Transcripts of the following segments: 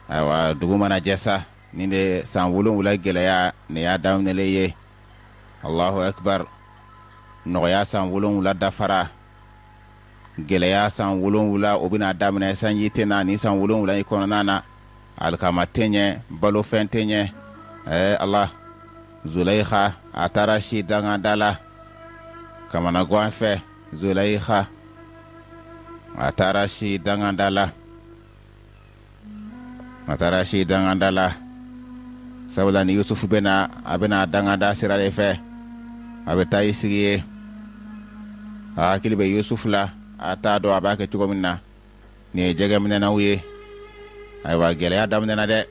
awa dugu mana jɛsa ni de san wolonwula gɛlɛya ne y'a daminɛlen ye. Allahu akbar. Nɔgɔya san wolonwula dafara. Gɛlɛya san wolonwula o bɛna daminɛ sanji tɛ na ni san wolonwula in kɔnɔna na. Alikama tɛ ɲɛ, balofɛn tɛ ɲɛ. Allah, Zulaikha a taara si dangada la kamanagan fɛ. Zulaikha a taara si dangada la. A taara si dangada la. Sabula ni Youssouf bɛna a bɛna dangada sira de fɛ. A bɛ taa i sigi ye. A hakili bɛ Youssouf la. A t'a dɔn a b'a kɛ cogo min na. Nin ye jɛgɛminɛnaw ye. Ayiwa gɛlɛya daminɛna dɛ.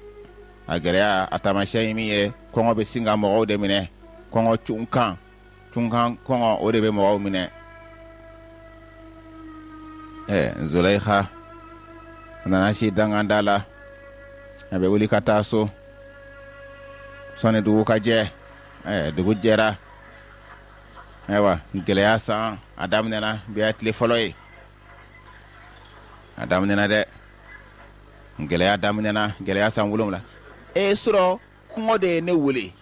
A gɛlɛya a taamasiyɛn ye min ye kɔngɔ bɛ sin ka mɔgɔw de minɛ. Kɔngɔ cunkan kɔngɔ o de bɛ mɔgɔw minɛ. Zulaikha a nana si danganda la. A bɛ wuli ka taa so. Sɔni dugu ka jɛ. Dugu jɛra. Ayiwa gɛlɛya san a daminɛna bi a tile fɔlɔ ye. A daminɛna dɛ. Gɛlɛya daminɛna gɛlɛya san wolonwula. Sɔrɔ kɔngɔ de ye ne wele.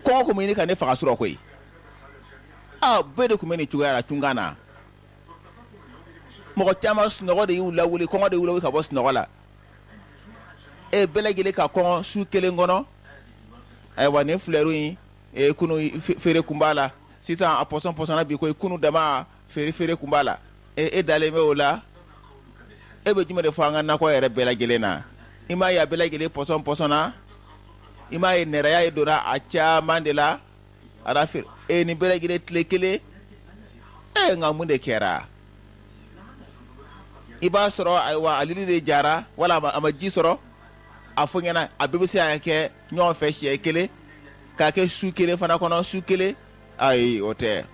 Kɔngɔ kun bɛ ɲini ka ne faga sɔrɔ koyi. Bɛɛ de kun bɛ nin cogoya la tunkan na. Mɔgɔ caman sunɔgɔ de y'u lawuli, kɔngɔ de y'u lawuli ka bɔ sunɔgɔ la. Bɛɛ lajɛlen ka kɔngɔ su kelen kɔnɔ. Ayiwa nin fleur in kunu feere kun b'a la. Sisan a pɔsɔn bi ko kunu dama feere kun b'a la. E dalen bɛ o la. E bɛ jumɛn de fɔ an ka nakɔ yɛrɛ bɛɛ lajɛlen na. I m'a ye a bɛɛ lajɛlen pɔsɔn na. I m'a ye nɛrɛya ye donna a caman de la. A la feere. Nin bɛɛ lajɛlen tile kelen. Nka mun de kɛra? I b'a sɔrɔ ayiwa alili de jara wala a ma ji sɔrɔ. A fɔ ɲɛna a bɛɛ bɛ se ka kɛ ɲɔgɔn fɛ siɲɛ kelen. K'a kɛ su kelen fana kɔnɔ su kelen. Ayi o tɛ.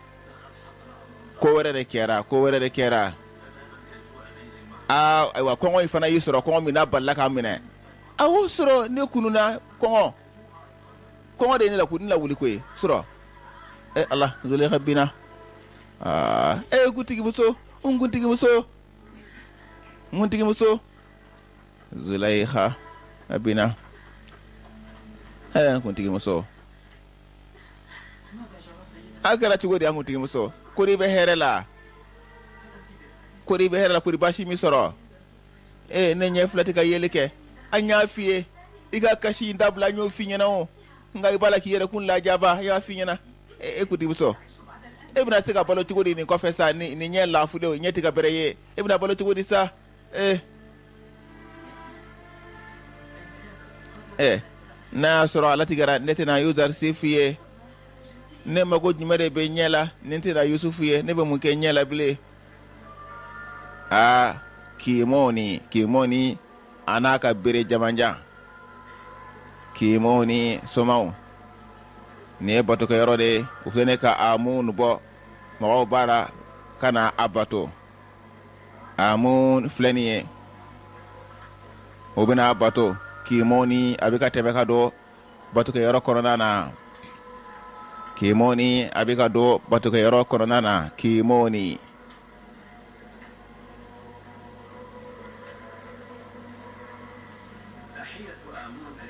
Ko wɛrɛ de kɛra. Ayiwa kɔngɔ in fana y'i sɔrɔ kɔngɔ min n'a balila k'a minɛ. Awɔ sɔrɔ ne kununa kɔngɔ de ye ne lawuli koyi sɔrɔ. Allah Zulaikha bina. Nkuntigimuso Zulaikha bina. Nkuntigimuso. A kɛra cogo di an nkuntigimuso? Kori bɛ hɛrɛ la. Kori basi mi sɔrɔ. Ne ɲɛ fila tɛ ka yeli kɛ. An y'a f'i ye i ka kasi in dabila n y'o f'i ɲɛna o. Nka i b'a la k'i yɛrɛ kun lajaba n y'a f'i ɲɛna. Nkuntigimuso. E bɛna se ka balo cogo di nin kɔfɛ sa nin ɲɛ lafulen ɲɛ tɛ ka bɛrɛ ye. E bɛna balo cogo di sa? N'a y'a sɔrɔ ala tigɛra ne tɛna Youssouf ye. Ne mago jumɛn de bɛ ɲɛ la ni tɛna Youssouf ye ne bɛ mun kɛ ɲɛ la bilen. K'imoni a n'a ka bere jamanjan. K'imoni somaw. Nin ye batokɛyɔrɔ de ye u filɛ ne ka amun bɔ mɔgɔw b'a la ka na a bato. Amun filɛ nin ye o bɛna a bato. K'imoni a bɛ ka tɛmɛ ka don batokɛyɔrɔ kɔnɔna na. K'imoni a bɛ ka don batokɛyɔrɔ kɔnɔna na. K'imoni.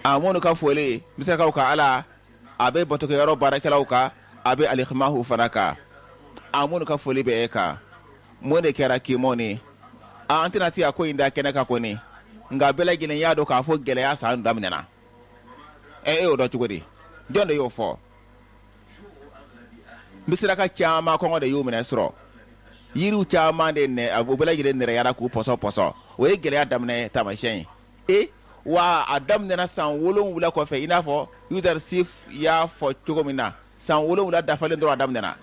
Amunu ka foli misakaw ka ala a bɛ batokɛyɔrɔ baarakɛlaw kan a bɛ alikhmahu fana kan. Amunu ka foli bɛ e kan. Mun de kɛra K'imoni? An tɛna se ka ko in da kɛnɛ kan kɔni. Nka bɛɛ lajɛlen y'a dɔn k'a fɔ gɛlɛya san daminɛna. E y'o dɔn cogo di? Jɔn de y'o fɔ? Misiraka caman kɔngɔ de y'u minɛ sɔrɔ. Yiriw caman de u bɛɛ lajɛlen nɛrɛyara k'u pɔsɔn. O ye gɛlɛya daminɛ taamasiyɛn ye. Wa a daminɛna san wolonwula kɔfɛ i n'a fɔ Youssouf y'a fɔ cogo min na. San wolonwula dafalen dɔrɔn a daminɛna.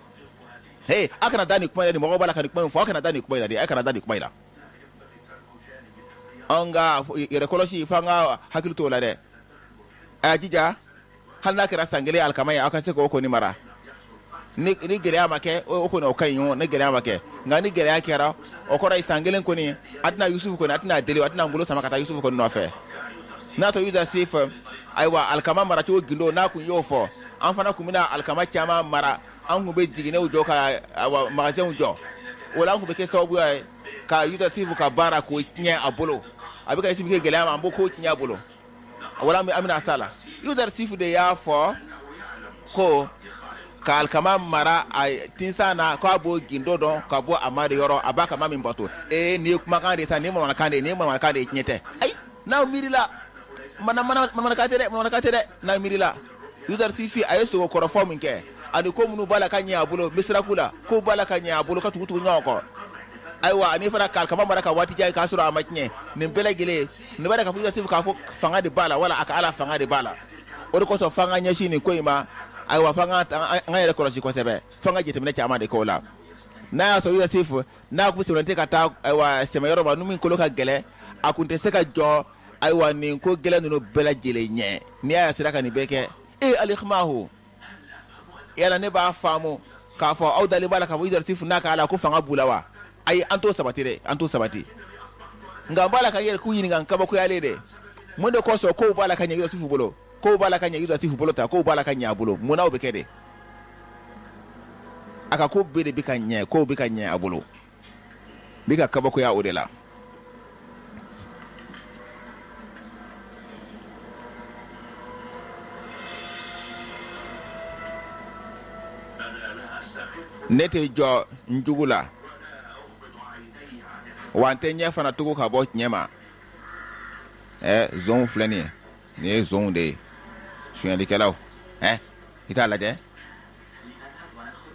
A kana da nin kuma in na, mɔgɔw b'a la ka nin kuma in fɔ. A kana da nin kuma in na de. A kana da nin kuma in na. An ka yɛrɛkɔlɔsi f'an ka hakili t'o la dɛ. A jija hali n'a kɛra san kelen alikama ye aw ka se k'o kɔni mara. Ni gɛlɛya ma kɛ o kɔni o ka ɲi o ni gɛlɛya ma kɛ. Nka ni gɛlɛya kɛra o kɔrɔ ye san kelen kɔni a tɛna Youssouf kɔni a tɛna deli a tɛna n bolo sama ka taa Youssouf kɔni nɔfɛ. N'a tɔ Youssouf ayiwa alikama mara cogo gindo n'a kun y'o fɔ an fana kun bɛna alikama caman mara an kun bɛ jiginɛw jɔ ka magasinw jɔ o la an kun bɛ kɛ sababu ye ka Youssouf ka baara k'o tiɲɛ a bolo abika isi bike gele ma mbo ko nya bolo wala mi amina sala Youssouf de ya fo ko kal kama mara ay tinsana ko abo gindo don ko abo amade yoro abaka mami mbato ni kuma kan de sa ni mo na kan de nyete ay na mirila mana katere na mirila Youssouf ay so ko reform nke ani ko munu bala kanya abulo misra kula ko bala kanya abulo ka tukutu nyoko aywa ani fara kal kama mara ka wati jay ka sura amatnye ni bele gele ni bada ka Youssouf ka fo fanga de bala wala aka ala fanga de bala o ko so fanga nya shini ko ima aywa fanga ngayere ko si ko sebe fanga jete mena chama de ko la na so Youssouf na ku se ka ta aywa sema yoro ba numi ko ka gele akunte se ka jo aywa ni ko gele no bela jele nye ni aya siraka ni beke alikhmahu yana ne ba famu ka fo au dali bala ka Youssouf na ka ala ko fanga bulawa ay anto sabati nga bala ka yere ku yini nga kaba ko yale de mo de ko so ko bala ka Youssouf bolo ko bala ka Youssouf bolo ta ko bala ka nya bolo mo na obe kede aka ko be de bikanye ko bikanye abolo bika kaba ko ya odela nete jo njugula wante nya fana tugu ka bo nyema zon flani ni zon de suya de kelaw ita la de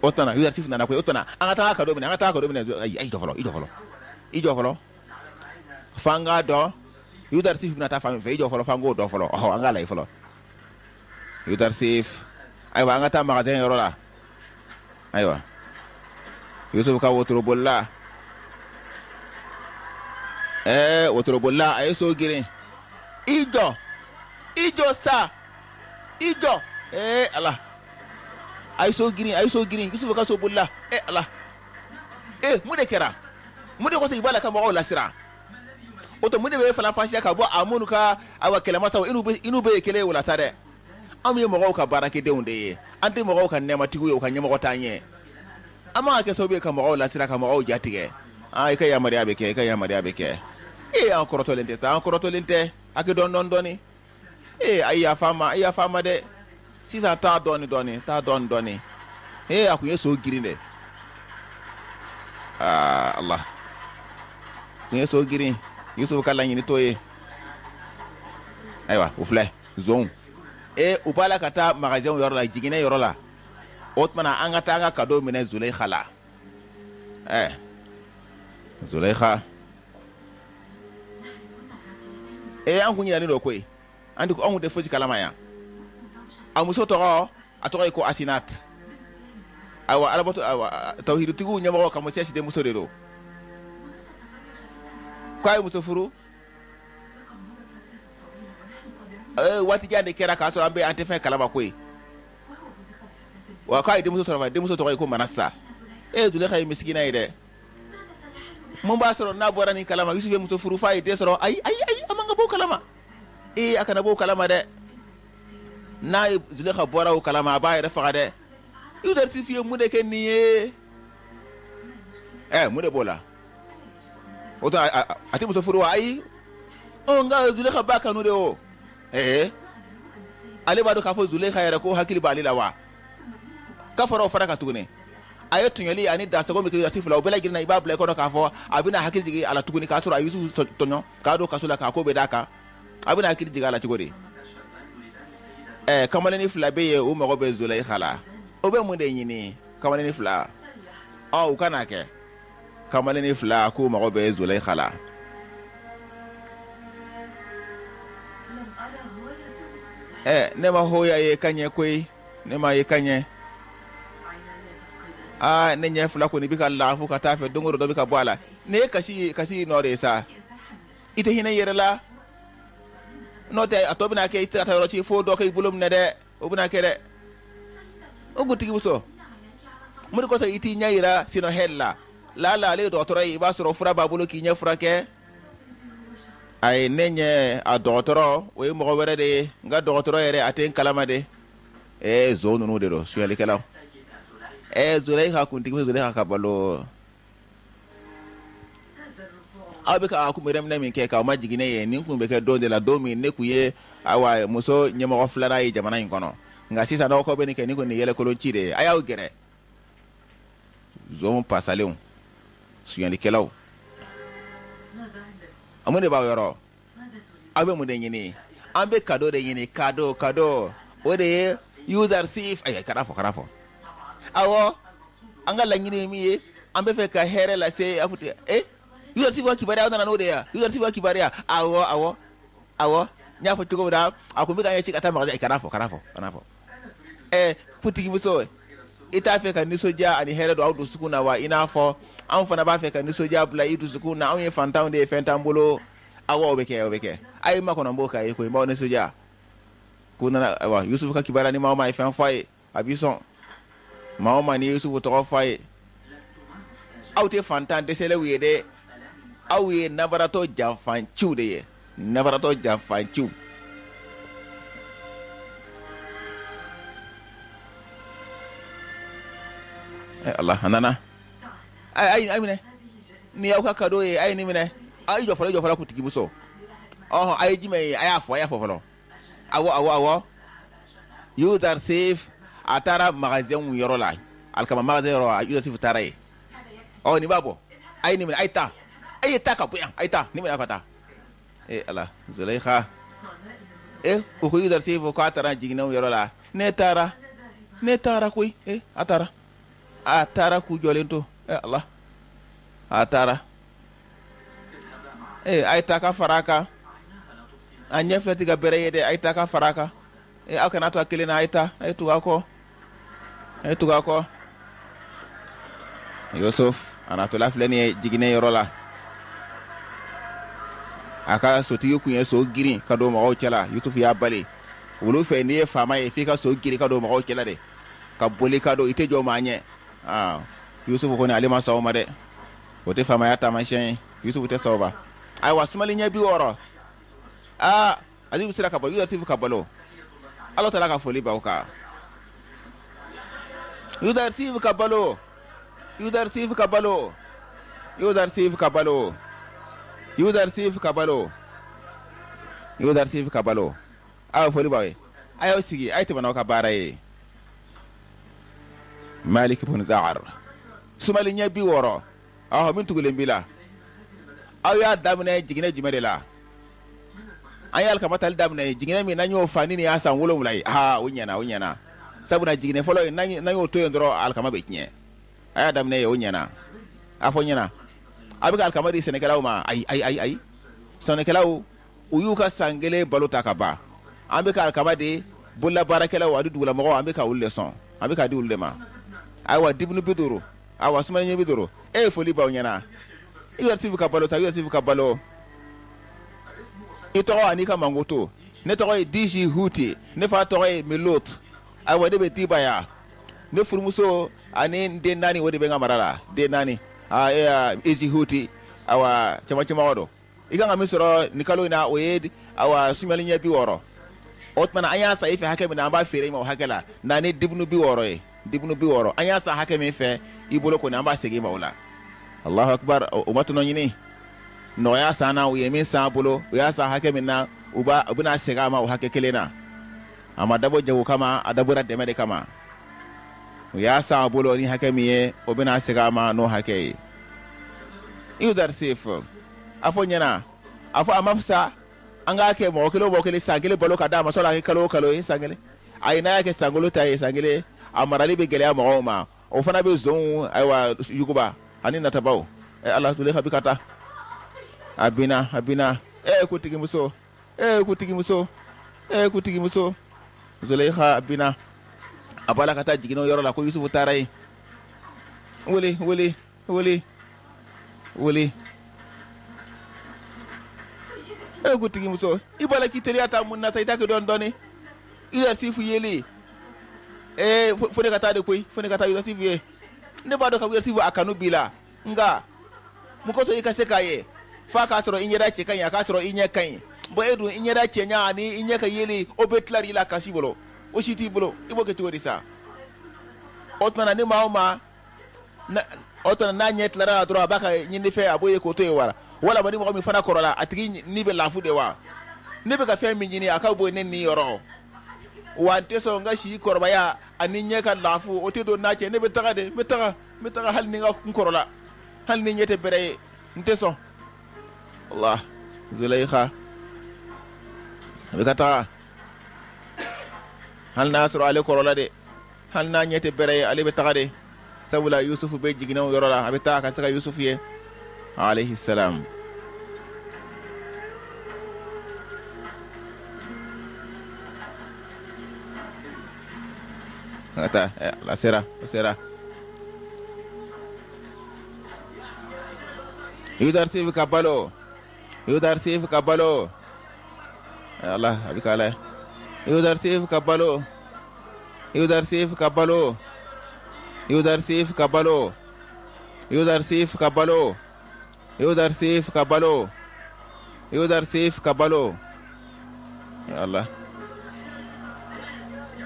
otana Youssouf na ko otana anga ta ka do bine ay do folo fanga do Youssouf na ta fami fe do folo fango do folo anga lay folo Youssouf ay wa anga ta magasin yoro la aywa Youssouf ka wotro bolla wotro bolla ay so girin ijo sa ala ay so girin Youssouf ka so bolla ala mude kera mude ko se ibala ka mo la sira oto mude be fala fasiya ka bo amunu ka awa kele masa inu be kele wala sare am ye mo ka barake de unde ante mo ka nema tigu yo ka nyemo ko tanye ama ke so be ka mo la sira ka mo jatige ay ka ya mariya be ke encore to lente ak don doni ay ya fama de si ça ta doni aku yeso girinde Allah yeso girin Youssouf kala nyini toye aywa oufle zon ubala kata magasin yoro la jigine yoro la otmana anga kado mine Zulaykha la Zulaykha an kunya ni do koy andi ko on de fosi kalama ya amuso to atoy ko asinat awa alabato awa tawhid tigu nyamo ko mo sesi de muso de do kwai muso furu wati jande kera ka so ambe ante fe kalama koy wa kai de muso to ko manassa Zulaykha miskina ide mun ba soro na borani kalama Youssouf muso furu fa ide soro ay amanga bo kalama akana bo kalama de na Zulaykha bora o kalama ba ida fa de Youssouf mu de ken niye mu de bola oto ati muso furu ay nga Zulaykha ba kanu de o ale ba do ka fo Zulaykha yara ko hakili ba lila wa ka faro faraka tugune ayetu nyali ani da sago mikiri Youssouf la obela girina iba bla ko no ka fo abina hakili digi ala tuguni ka sura Youssouf tonyo ka do ka sula ka ko be daka abina hakili digi ala tugori kamaleni fla be ye o mo be Zulaykha la obe mu de nyini kamaleni fla o kana ke kamaleni fla ko mo be Zulaykha la ne ma hoya ye kanye koy ne ma ye kanye ne nya fula ko ni bika lafu ka tafe dongoro do bika bwala ne kasi no de sa ite hina yerela no te atobina ke ite ataro ci fo do kay bulum ne de obina ke de ogutigi buso muri ko so iti nyaira sino hella la le do toray ba soro fura babulo ki nya fura ke ay nenye a doctoro we mo were de nga doctoro yere aten kalama de zone no de do suyali kala Zulaykha kunti Zulaykha kabalo aw be ka ku merem na min ke ka ma jigine ye nin kun be ke don de la do min ne ku ye awa muso nyemo flara yi jamana in kono nga sisa do ko be ni ke ni ko ni yele ko lon chire ayaw gere zon pasaleon suyandi kelaw amune ba yoro abe mu de nyini ambe kado de nyini kado o de user sif ay karafo awo anga la nyini mi ye ambe fe ka here la se afute user sif wa kibari awna no de ya user sif wa kibari awo nya fo tugo da akumbi ka yechi kata magaza karafo putigi muso ita fe ka ni soja ani here do awdu sukuna wa ina fo an fana ba fe ka ni soja bla itu sukuna an ye fantaw de fentambolo awo obeke ay ma kono mboka e ko mbaw ne soja kuna wa Youssouf ka kibara ni mama ifan faye abison mama ni Youssouf to faye awte fantan de sele wiede awie nabarato jamfan ciude ye nabarato jamfan ciu Allah hanana ay mine ni yaw ka kado ye ay ni mine ay jo fala ku tigi buso ay jime ay afo folo awo user safe atara magazin yoro la alkama magazin yoro user safe taraye ni babo ay ni mine ay ta ka buya ay ta ni mine afata Allah Zulaikha ko user safe ko atara jigina yoro la ne tara kuy atara ku jolento Allah atara ay ta ka faraka anya flati ga bere yede ay ta ka faraka akana to akile na ay tuga ko Youssouf anato la fleni jigine yorola aka soti yokunye so giri kado ma o chela Youssouf ya bale wulu fe ni fama e fika so giri kado ma o chela de ka boli kado ite jo manye Youssouf ko ni alima sawo ma de wote fama ya tamashen Youssouf te sawo ba ay wasmali nya bi woro azibu sira ka balo yuda kabalo Allah tala ka foli ba ka yuda kabalo foli ba we ayo sigi ay tebana ka baraye Malik ibn Za'ar sumali nya bi woro min tugule mbila ya damne jigine jumedela ayal kamata damne jigine mi nanyo fani ni asa wolo mulai wunyana sabuna jigine folo nanyo to yondro alkama be knye aya damne yo wunyana afonyana abiga alkama di senekalaw ma ay senekalaw uyuka sangele baluta kaba ambika alkama di bulla barakela wadu dugula mo ambika wulle son ambika di wulle ma aywa dibnu biduru awa sumanye biduru foli ba wunyana Youssouf ka balo ito ani ka mangoto ne to diji huti ne fa to melot ay wade be tibaya ne furmuso ani de nani wade be ngamarala de nani easy huti awa chama wado iganga misoro nikalo na oyed awa sumali nya bi woro otmana anya sa ife hakemi na ba fere ma hakela na ne dibnu bi woro anya sa hakemi fe ibolo ko na ba segi maula Allahu akbar umatu no nyini no ya sana u yemin sa bolo ya sa hakemi na ubuna sega ma u hakekele na ama dabo jawu kama adabura demede kama ya sa bolo ni hakemi ye ubuna sega ma no hakei yudar sif afo nyana afo amafsa anga ke mo kilo sangele bolo kada ma sola ke kalo sangele ayina yake sangolo tay sangele amarali be gele ma ma o fana be zon aywa yuguba ani natabaw Allah tule habikata abina kutigi muso Zulekha abina abala kata jigino yoro la ko Youssouf taray wuli kutigi muso ibala kiteli ata munna sayta ke don doni ila sifu yeli fone kata de koy fone kata ila sifu ye ne bado ka sifu akanu bila nga mukoso ikaseka ye fa ka soro inyera che kan ya ka soro inye kan bo edu inyera che nya ani inye ka yeli obetlari la kasibolo o shiti bolo ibo ke tori sa otmana ni maoma na otana na nyet lara dro baka nyinde fe aboye ko to e wara wala bani mo mi fana korola atigi ni be lafu de wa ne be ka fe mi nyini aka bo ne ni yoro wa teso nga shi korba ya aninye ka lafu o te do na ce ne be taga de be taga hal ni nga korola hal ni nyete bere nteso Allah Zulaykha be ka taga hal nasru ale korola de hal na nyete bere ale be taga de sabula Youssouf be jigina yoro la be taga ka saka Youssouf ye alayhi salam kata la sera yudar sif kabalo Allah abikala yudar sif kabalo ya Allah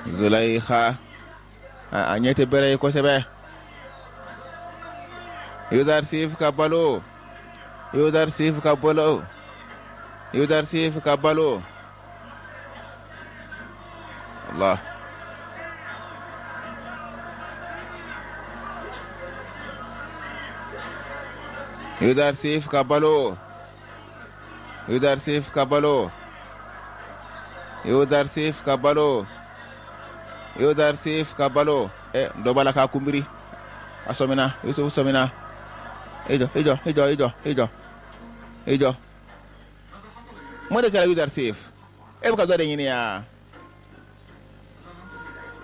Zulaykha anyete bere ko sebe yudar sif kabalo Allah yudar sif kabalo do bala ka kumbiri asomina Youssouf somina ejo mo de kala yudar sif ka do de nyini ya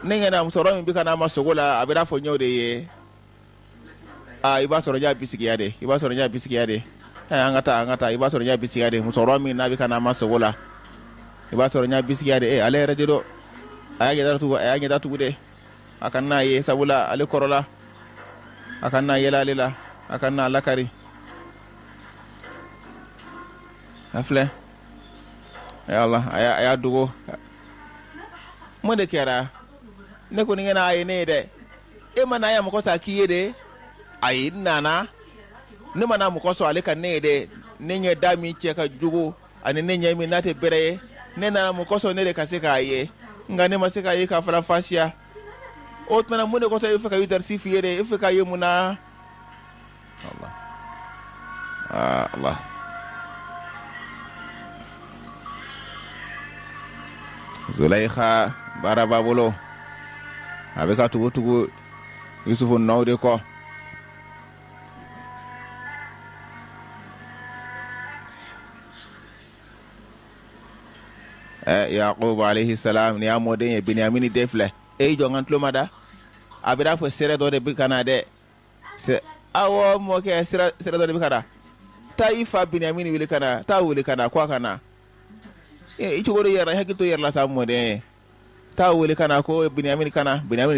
ninga na musoro mi bika ma sogola abira fo nyode ye iba soro nya bisiki yade angata iba soro nya bisiki yade musoro mi na bika ma sogola iba soro nya bisiki yade ale radio ayage datu de akanna ye sabula ale korola akanna yelalila akanna lakari afle ya Allah aya dugo mo de kera ne ko ngena ay ne de mana ya mko ta kiye de ay nana ne mana mko so ale kan ne de ne nye dami che ka jugo ani ne nye mi nate bere ne na mko so ne de kaseka ye ngane maseka ye ka fara fasia otmana mune ko say feka yudar sif yede feka yemuna Allah Zulaykha baraba bolo abeka tugu Youssouf nawde ko Yaqub alayhi salam ni amode Binyamin defle jongan tlomada abira fo sere do de bikana de se awo mo ke sere do de bikana taifa Binyamin wili kana ta wili kana kwa kana ichugoro yera hakito yerla samode ta wili kana ko Binyamin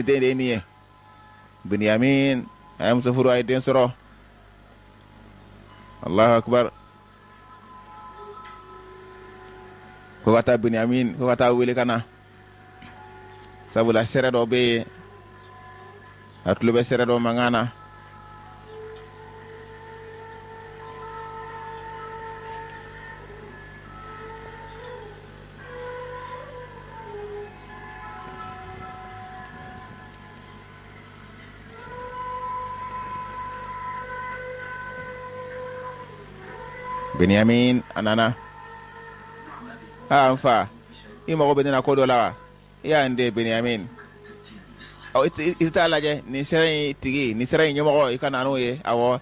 de ni Binyamin ayam sufuru ay den soro Allahu akbar ko wata Binyamin ko wata wili kana sabula sere do be atlu be sere do mangana Binyamin anana amfa ima ko bedena ko do lawa ya ande Binyamin o ita laje ni sere tigi ni sere nyomo ikana no ye awo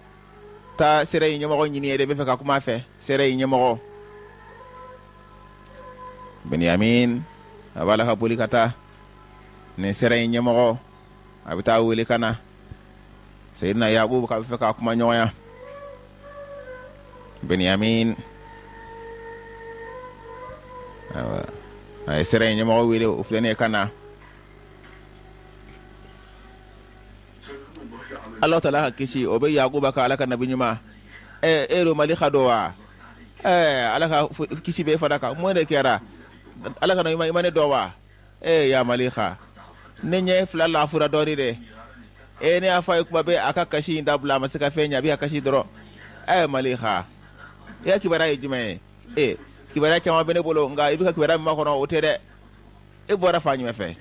ta sere nyomo nyini de be feka kuma fe sere nyomo Binyamin wala ka bulikata ni sere nyomo abita wuli kana Sayyidina Yaqub ka feka kuma nyoya Binyamin ay sere nyomo wili uflene kana Allah Ta'ala hakisi obe Yaquba ka alaka nabi nyuma ero mali khadowa alaka kisi be fadaka mo ne kera alaka no imane dowa ya malika nenye flala fura dori de ne afa kuma be aka kashi ndabla masaka fenya bi akashi doro malika ya kibara ye jumɛn ye kibara caman bɛ ne bolo nka i bɛ ka kibara min makɔnɔ o tɛ dɛ e bɔra fa jumɛn fɛ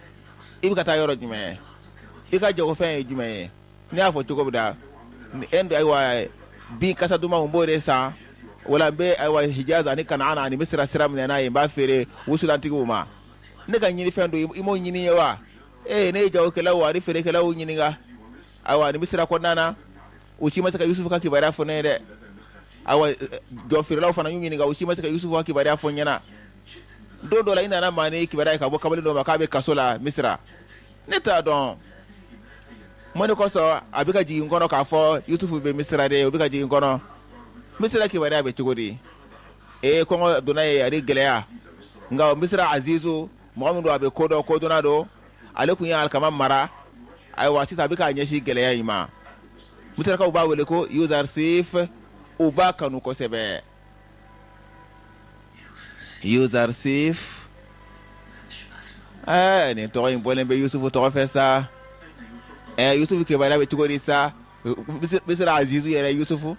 i bɛ ka taa yɔrɔ jumɛn i ka jagofɛn ye jumɛn ye ne y'a fɔ cogo min na ayiwa bin kasa dumanw n b'o de san wala n bɛ ayiwa hijaza ani kanana ani misira sira minɛ n'a ye n b'a feere wusulantigiw ma ne ka ɲini fɛn don i m'o ɲini ye wa ne ye jagokɛlaw ani feerekɛlaw ɲininka ayiwa ani misira kɔnɔna na u si ma se ka Youssouf ka kibaruya fɔ ne ye dɛ ayiwa jɔ feerelaw fana y'u ɲininka u si ma se ka Youssouf ka kibaruya fɔ n ɲɛna don dɔ la i nana maa ni kibaruya ye ka bɔ kamalen dɔ ma k'a bɛ kaso la misira ne t'a dɔn mun de kosɔn a bɛ ka jigin n kɔnɔ k'a fɔ Youssouf bɛ misira de o bɛ ka jigin n kɔnɔ misira kibaruya bɛ cogo di kɔngɔ donna ye ani gɛlɛya nka misira azizu mɔgɔ min don a bɛ kodɔn kodɔnna don ale tun ye alikama mara ayiwa sisan a bɛ k'a ɲɛsin gɛlɛya in ma misirakaw b'a wele ko Youssouf u b'a kanu kosɛbɛ Youssouf nin tɔgɔ in bɔlen bɛ Youssouf tɔgɔ fɛ sa Youssouf kibaruya bɛ cogo di sa misira azizu yɛrɛ Youssouf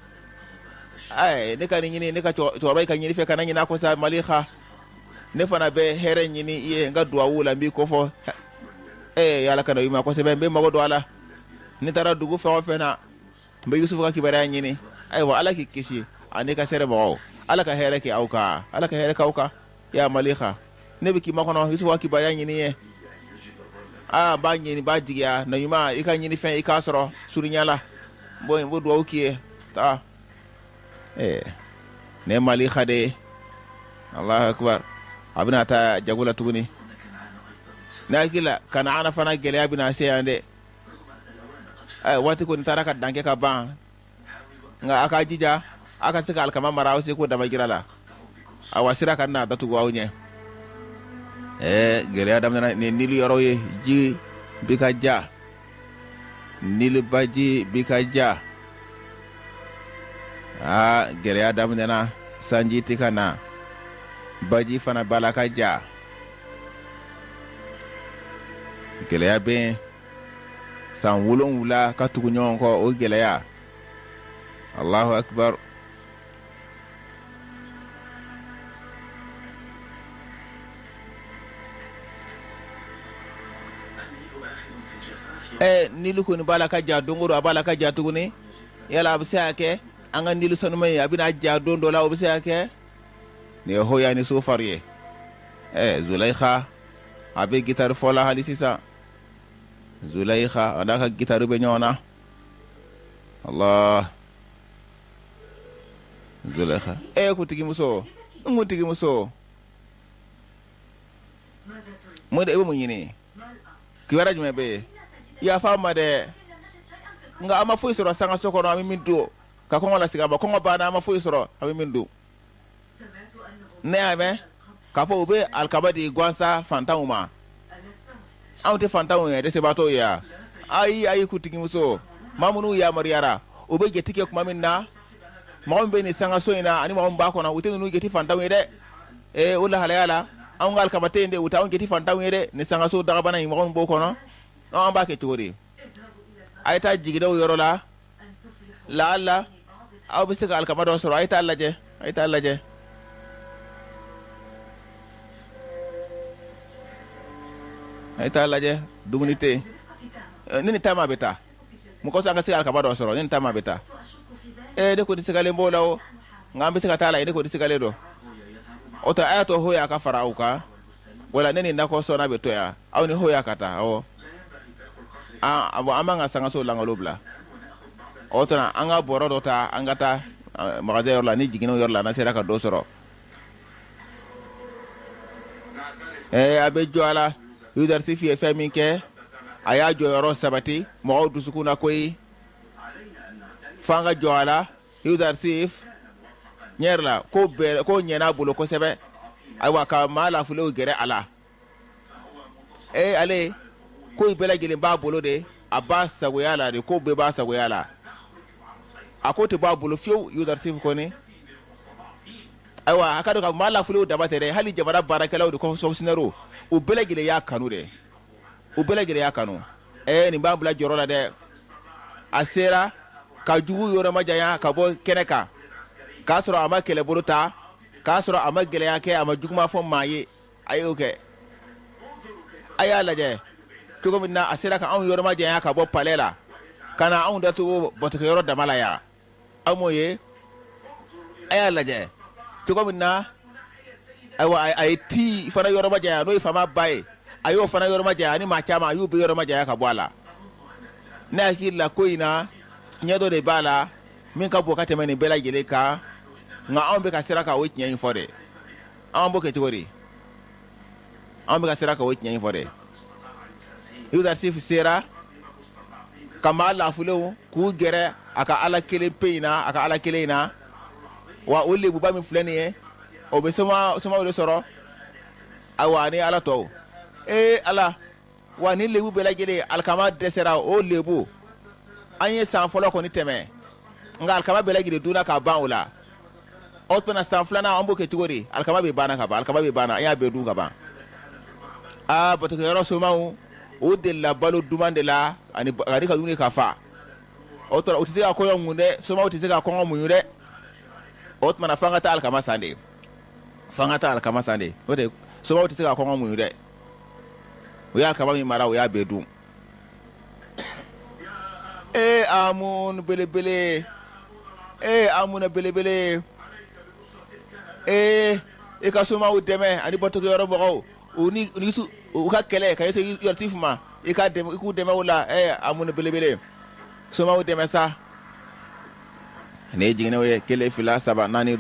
ne ka nin ɲini ne ka cɛkɔrɔba in ka ɲini fɛ kana ɲin'a kɔ sa Malika ne fana bɛ hɛrɛ ɲini i ye n ka duwawu la n b'i kɔfɔ Ala kana i ma kosɛbɛ n bɛ mago don a la ni taara dugu fɛn o fɛn na n bɛ Youssouf ka kibaruya ɲini ayiwa Ala k'i kisi ani ka sɛrɛ mɔgɔw Ala ka hɛrɛ kɛ aw kan Ala ka hɛrɛ k'aw kan ya Malika ne bɛ k'i makɔnɔ Youssouf ka kibaruya ɲini ye b'a ɲini b'a jigiya na ɲuman i ka ɲini fɛn i k'a sɔrɔ surunya la n b'o duwawu k'i ye taa ne Malika de Allahu akbar a bɛna taa jago la tuguni ne hakili la Kanana fana gɛlɛya bɛna se yan dɛ waati kɔni taara ka dan kɛ ka ban nka a ka jija a ka se ka alikama mara aw se ko damajira la awa sira ka na datugu aw ɲɛ gɛlɛya daminɛna nin Nilu yɔrɔ ye ji bi ka ja Nilu baji bi ka ja gɛlɛya daminɛna sanji tɛ ka na baji fana bala ka ja gɛlɛya bɛ san 7 ka tugu ɲɔgɔn kɔ o gɛlɛya Allahu akbar Nilu kɔni bala ka ja don o don a bala ka ja tuguni yala a bɛ se ka kɛ an ka Nilu sanuma ye a bɛna ja don dɔ la o bɛ se ka kɛ nin ye hoya ni sofari ye Zulaikha a bɛ gitari fɔ la hali sisan Zulaikha a n'a ka gitari bɛ ɲɔgɔn na Allah Zulaikha kuntigimuso n kuntigimuso mun de i bɛ mun ɲini kibaruya jumɛn bɛ yen yafa n ma dɛ nka an ma foyi sɔrɔ sangaso kɔnɔ an bɛ min don ka kɔngɔ lasigi a ma kɔngɔ banna an ma foyi sɔrɔ an bɛ min don ne y'a mɛn k'a fɔ u bɛ alikaba di gansa fantanw ma anw tɛ fantanw ye dɛsɛbaatɔw ye wa ayi kuntigimuso maa minnu yamaruyara u bɛ jate kɛ tuma min na mɔgɔ min bɛ nin sangaso in na ani mɔgɔ min b'a kɔnɔ u tɛ ninnu jate fantanw ye dɛ o lahalaya la anw ka alikaba tɛ yen dɛ u t'anw jate fantanw ye dɛ nin sangaso dagabana in mɔgɔ min b'o kɔnɔ an b'a kɛ cogo di a ye taa jigida o yɔrɔ la laala aw bɛ se ka alikaba dɔ sɔrɔ a ye taa lajɛ a ye taa lajɛ dumuni tɛ yen ne ni taama bɛ taa mun kɔsɔn an ka se ka alikaba dɔ sɔrɔ ne ni taama bɛ taa ne kɔni sigalen b'o la o nka an bɛ se ka taa la ne kɔni sigalen don o tɛ a y'a to hoya ka fara aw kan wala ne ni nakɔ sɔnna bɛ to yan aw ni hoya ka taa awɔ an b'an ka sangaso langalo bila o tɛ an ka bɔrɔ dɔ ta an ka taa magasin yɔrɔ la ni jiginɛw yɔrɔ la n'an sera ka dɔ sɔrɔ a bɛ jɔ a la Youssouf ye fɛn min kɛ a y'a jɔyɔrɔ sabati mɔgɔw dusukun na koyi f'an ka jɔ a la Youssouf ɲɛ yɛrɛ la ko ɲɛna a bolo kosɛbɛ ayiwa ka maa lafilew gɛrɛ a la ale ko bɛɛ lajɛlen b'a bolo de a b'a sagoya la de ko bɛɛ b'a sagoya la a ko tɛ b'a bolo fiyewu Youssouf kɔni ayiwa a ka dɔn ka maa lafilew daba tɛ dɛ hali jamana baarakɛlaw de kɔsɔsinɛriw u bɛɛ lajɛlen y'a kanu dɛ u bɛɛ lajɛlen y'a kanu nin b'an bila jɔyɔrɔ la dɛ a sera ka jugu yɔrɔ ma janya ka bɔ kɛnɛ kan k'a sɔrɔ a ma kɛlɛbolo ta k'a sɔrɔ a ma gɛlɛya kɛ a ma juguma fɔ maa ye a y'o kɛ a y'a lajɛ cogo min na a sera ka anw yɔrɔ ma janya ka bɔ palais la ka na anw datugu bɔtɔkɛyɔrɔ dama la yan aw m'o ye a y'a lajɛ cogo min na ayiwa a ye ti fana yɔrɔ ma janya n'o ye faama ba ye a y'o fana yɔrɔ ma janya ni maa caman a y'u bɛɛ yɔrɔ ma janya ka bɔ a la ne hakili la ko in na ɲɛ dɔ de b'a la min ka bon ka tɛmɛ nin bɛɛ lajɛlen kan nka anw bɛ ka siran ka o tiɲɛ in fɔ dɛ anw b'o kɛ cogo di anw bɛ ka siran ka o tiɲɛ in fɔ dɛ Youssouf sera ka maa lafulenw k'u gɛrɛ a ka ala kelen pe in na a ka ala kelen in na wa o lebuba min filɛ nin ye o bɛ somaw de sɔrɔ ayiwa ni ala tɔw ala wa ni lebu bɛɛ lajɛlen alikama dɛsɛra o lebu an ye san fɔlɔ kɔni tɛmɛ nka alikama bɛɛ lajɛlen dunna ka ban o la o tuma san filanan an b'o kɛ cogo di alikama bɛ banna ka ban alikama bɛ banna an y'a bɛɛ dun ka ban bɔtɔkɛyɔrɔ somaw o delila balo duman de la ani ka dumuni ka fa o tuma u tɛ se ka kɔɲɔ mun dɛ somaw tɛ se ka kɔngɔ muɲu dɛ o tuma na f'an ka taa alikama san de f'an ka taa alikama san de o tɛ somaw tɛ se ka kɔngɔ muɲu dɛ o y'a alikama min mara o y'a bɛɛ dun amun belebele amun belebele i ka somaw dɛmɛ ani bɔtɔkɛyɔrɔ mɔgɔw u ka kɛlɛ ka ɲɛsin Youssouf ma i k'u dɛmɛ o la amun belebele somaw dɛmɛ sa ne jiginɛw ye 1 2 3 4 5 6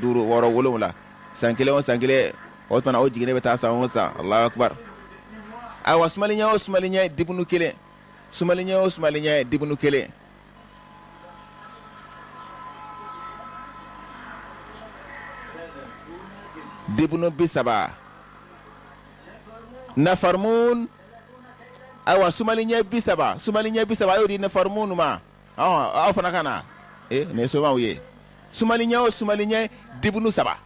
7 san kelen o san kelen o tuma na o jiginɛ bɛ taa san o san Allahu Akbar ayiwa sumaliɲɛ o sumaliɲɛ dibunu kelen sumaliɲɛ o sumaliɲɛ dibunu kelen dibunu 30 nafarmun ayiwa sumaliɲɛ 30 sumaliɲɛ 30 a y'o di nafarmun ma aw fana ka na nin ye somaw ye sumaliɲɛ o sumaliɲɛ dibunu 3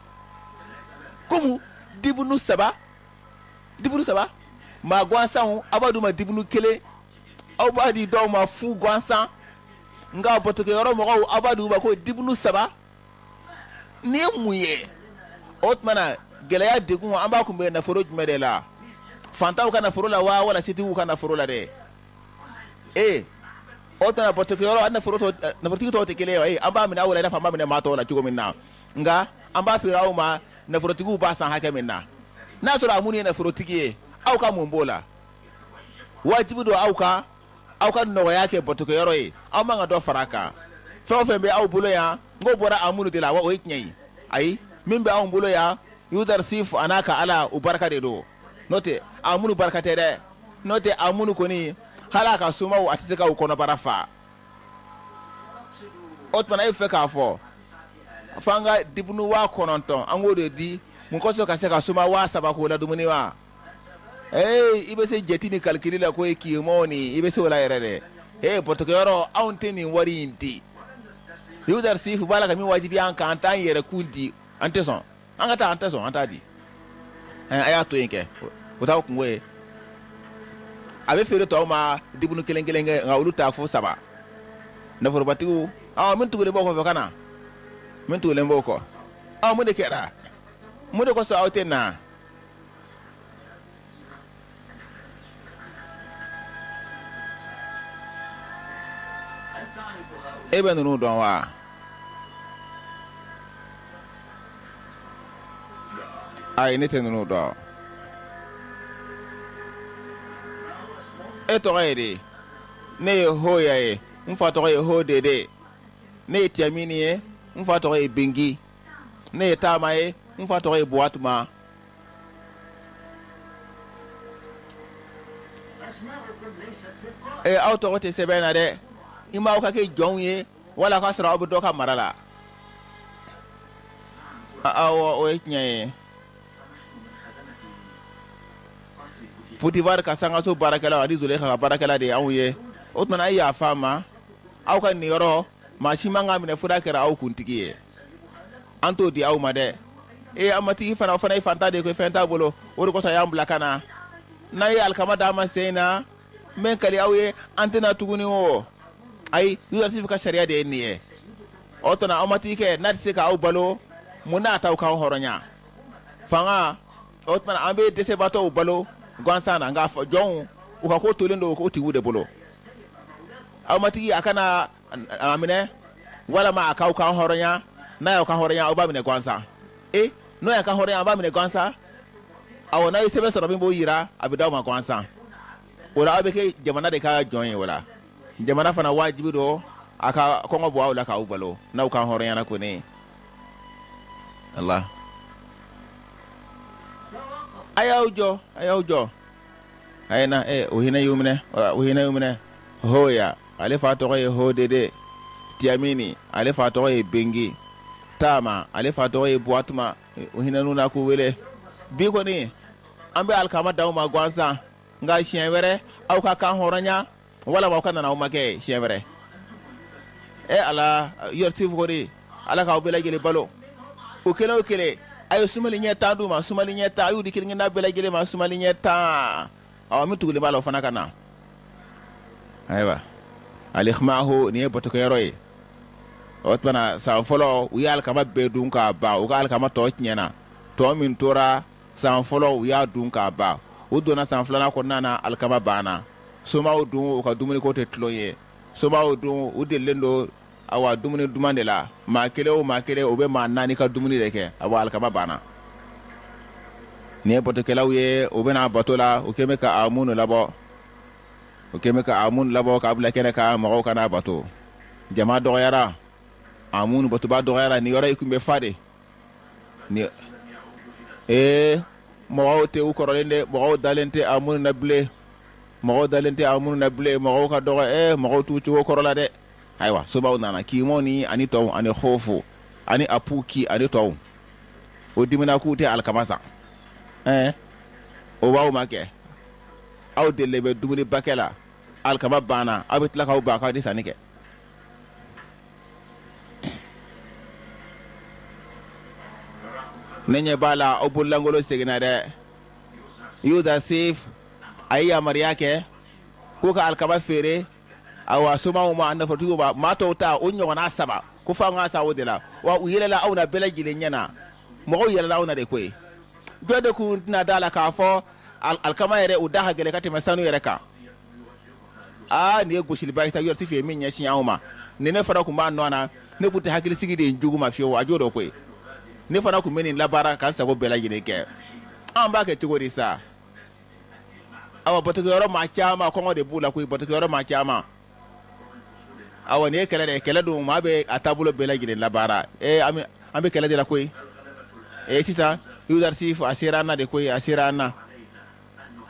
komu dibunu 3 maa gansanw aw b'a d'u ma dibunu 1 aw b'a di dɔw ma fu gansan nka bɔtɔkɛyɔrɔ mɔgɔw aw b'a d'u ma ko dibunu 3 nin ye mun ye o tuma na gɛlɛya degun an b'a kunbɛn nafolo jumɛn de la fantanw ka nafolo la wa wala setigiw ka nafolo la dɛ o tuma na bɔtɔkɛyɔrɔ an nafolotigi tɔw tɛ kelen ye an b'a minɛ aw la i n'a fɔ an b'a minɛ maa tɔw la cogo min na nka an b'a feere aw ma nafolotigiw b'a san hakɛ min na n'a sɔrɔ a minnu ye nafolotigi ye aw ka mun b'o la wajibi don aw ka nɔgɔya kɛ bɔtɔkɛyɔrɔ ye aw man ka dɔ fara a kan fɛn o fɛn bɛ aw bolo yan n k'o bɔra a minnu de la wa o ye tiɲɛ ye ayi min bɛ anw bolo yan Youssouf a n'a ka ala u barika de don n'o tɛ a minnu barika tɛ dɛ n'o tɛ a minnu kɔni hali a ka somaw a tɛ se ka u kɔnɔbara fa o tuma na e fɛ k'a fɔ f'an ka dibunu 9,000 an k'o de di mun kosɔn ka se ka soma 3,000 k'o la dumuni wa i bɛ se jɛti ni kalikili la ko ye kiyemaw ni i bɛ se o la yɛrɛ dɛ bɔtɔkɛyɔrɔ anw tɛ nin wari in di Youssouf b'a la ka min wajibi an kan an t'an yɛrɛ kun di an tɛ sɔn an ka taa an tɛ sɔn an t'a di a y'a to yen kɛ o t'aw kungo ye a bɛ feere tɔw ma dibunu 1 kɛ nka olu t'a fo 3 nafolobatigiw min tugulen b'o kɔfɛ ka na min tugulen b'o kɔ mun de kɛra mun de kosɔn aw tɛ na e bɛ ninnu dɔn wa ayi ne tɛ ninnu dɔn e tɔgɔ ye di ne ye Hoya ye n fa tɔgɔ ye Hodede ne ye Tiamini ye n fa tɔgɔ ye Bingi ne ye Taama ye n fa tɔgɔ ye Buwatuma aw tɔgɔ tɛ sɛbɛn na dɛ i m'aw ka kɛ jɔnw ye wala k'a sɔrɔ aw bɛ dɔ ka mara la awɔ o ye tiɲɛ ye Potifar ka sangaso baarakɛlaw ani Zulekha ka baarakɛla de y'anw ye o tuma na a ye yafa ma aw ka nin yɔrɔ maa si man ka minɛ fo n'a kɛra aw kuntigi ye an t'o di aw ma dɛ an matigi fana o fana ye fantan de ye ko fɛn t'a bolo o de kosɔn a y'an bila ka na n'a ye alikama d'a ma sen na min ka di aw ye an tɛna tuguni o ayi Youssouf ka sariya de ye nin ye o tuma na aw matigi kɛ n'a tɛ se k'aw balo muna taw kan horonya fanga otman ambe dese bato balo gwansa na nga jon u ka ko tolendo ko ti wude bolo amati akana amine wala ma akaw kan horonya na ya kan horonya o ba mine gwansa no ya kan horonya ba mine gwansa awona isebe so bo yira abidaw ma gwansa wala abeke jamana de ka jon wala jamana fana wajibi do aka kongo bo awla ka ubalo na kan horonya na ko ne Allah ayawjo ayna uhina yumne hoya ale fato ye hodede tiamini ale fato ye bengi tama ale fato ye boatuma uhina nuna ku wele bi ko ni ambe alkama dawma gwansa nga chien were aw ka kan horanya wala wa kana na umake chien were ala yorti fori ala ka obela gele balo okele ayo sumali nyeta duma sumali nyeta ayu dikiringa na bela gele ma sumali nyeta aw mi tugule balo fana kana aywa alikhmahu ni boto ko roy otbana sa folo uyal kama bedun ka ba o gal kama to nyena to min tora sa folo uya dun ka ba o dona sa flana ko nana alkama bana soma o dun o ka dumuni ko te tloye soma o dun o de lendo awa dumuni dumande la makele o be ma nani ka dumuni deke awa alkama bana ne boto kelawye o be na batola o keme ka amunu labo o keme ka amun labo ka bla kene ka mo kana bato jama do yara amun bato ba do yara ni yora ikumbe fade ni mo te u korolende mo dalente amun na ble mo dalente amun na ble mo ka do mo tu tu korola de aywa so ba nana ki mo ni ani to ani khofu ani apuki ani to o dimina ku te alkamasa o wa make aw de lebe dumuni bakela alkama bana abitla ka ba ka di sanike nenye bala obulangolo segina de Youssouf ayya mariyake ko ka alkama fere awa suma ma anda fatu ba mato ta onyo na saba ko fa nga sa wodela wa uyela auna belagile nyana mo yela auna de koy dode ku na dala ka fo alkama yere udaha gele kati masanu yere ka ni goshili ba isa yorti fe min nyashi yauma ne ne fara ku ma nona ne buti hakili sigide njuguma fiyo ajodo koy ne fara ku menin labara kan sa go belagile ke an ba ke tigori sa awa botogoro ma chama ko ngode bula ku botogoro ma chama awa ne kele do ma be atabulo belagile labara ambe kele de la koy sisa Youssouf asirana de koy asirana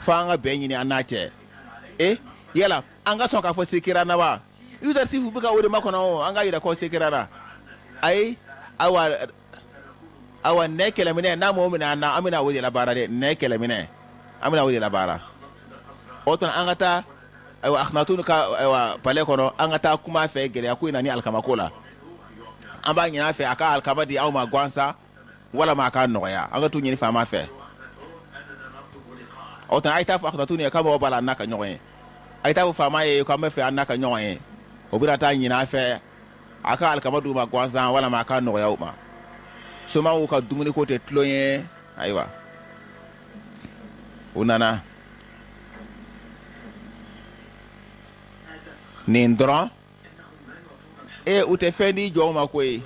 fanga benyini anache yela anga son ka fo sekirana wa Youssouf buka wori makono anga ira ko sekirana awa ne kelemine na mo mina na amina wodi labara de ne kelemine amina wodi labara oton anga ta aywa akhnatun ka aywa pale kono anga ta kuma fe gele akuina ni alkamakola amba nyina fe aka alkabadi au ma gwansa wala ma ka noya anga tu nyini fama fe otan aita fa akhnatun ya kama wala naka nyoye aita fa fama ye kama fe anaka nyoye obira ta nyina fe aka alkabadu ma gwansa wala ma ka noya uma soma u ka dumuni ko te tloye aywa unana nindra ute fendi joma koy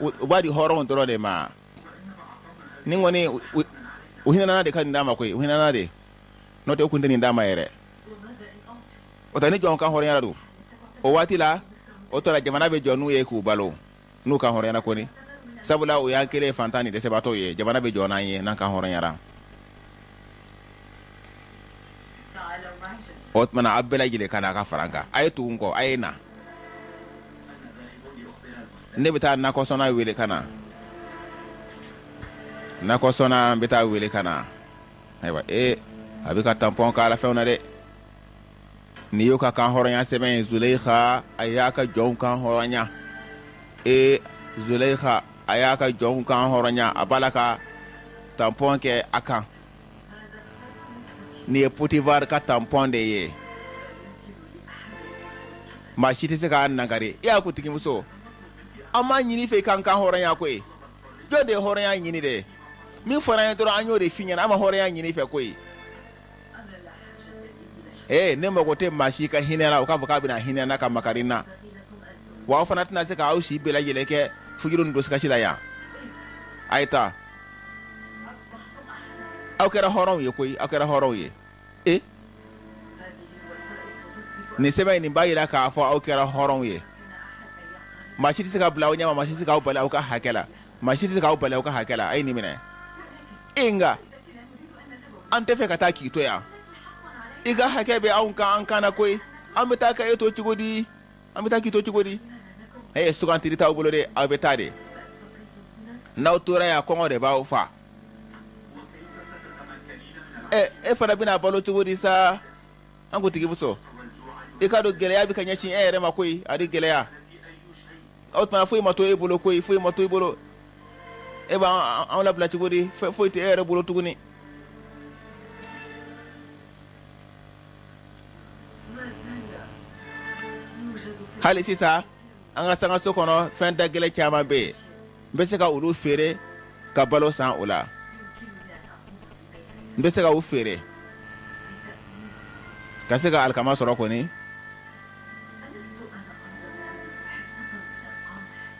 wadi horon dro de ma ningoni uhina na de kan ndama koy uhina na de no te kunde ni ndama yere otani jon kan horon yara do o watila o to la jamana be jonu ye ku balo nu kan horon yana ko ni sabula o yankele fantani de sebato ye jamana be jona ye nan kan horon yara otmana abela gile kana ka faranka ayatu ngo ayena ne bita na ko sona wele kana na ko sona bita wele kana aywa abika tampon kala fewna de ni yoka kan horonya seben Zulaykha ayaka jon kan horonya Zulaykha ayaka jon kan horonya abalaka tampon ke akan ni Potivar ka tampon de ye ma shiti se ka nangare ya ku tigi muso amma nyini fe kan horan ya ko de hɔrɔnya ɲini dɛ min fɔra ye dɔrɔn an y'o de f'i ɲɛna an ma hɔrɔnya ɲini fɛ koyi ne mago tɛ maa si ka hinɛ la o k'a fɔ k'a bɛna hinɛ na ka makari n na wa aw fana tɛna se k'aw si bɛɛ lajɛlen kɛ fujuru ni dusukasi la yan a ye taa aw kɛra hɔrɔnw ye koyi aw kɛra hɔrɔnw ye nin sɛbɛn in nin b'a yira k'a fɔ aw kɛra hɔrɔnw ye maa si tɛ se ka bila aw ɲɛma maa si tɛ se k'aw bali aw ka hakɛ la maa si tɛ se k'aw bali aw ka hakɛ la a ye nin minɛ nka an tɛ fɛ ka taa k'i to yan i ka hakɛ bɛ anw kan an kan na koyi an bɛ taa ka e to cogo di an bɛ taa k'i to cogo di sugantili t'aw bolo de aw bɛ taa de n'aw tora yan kɔngɔ de b'aw fa e fana bɛna balo cogo di sa an ko tigimuso i ka dɔn gɛlɛya bɛ ka ɲɛsin e yɛrɛ ma koyi a di gɛlɛya o tuma foyi ma to e bolo koyi foyi ma to i bolo e b'an labila cogo di foyi tɛ e yɛrɛ bolo tuguni hali sisan an ka sangaso kɔnɔ fɛn da gɛlɛn caman bɛ yen n bɛ se ka olu feere ka balo san o la n bɛ se ka u feere ka se ka alikama sɔrɔ kɔni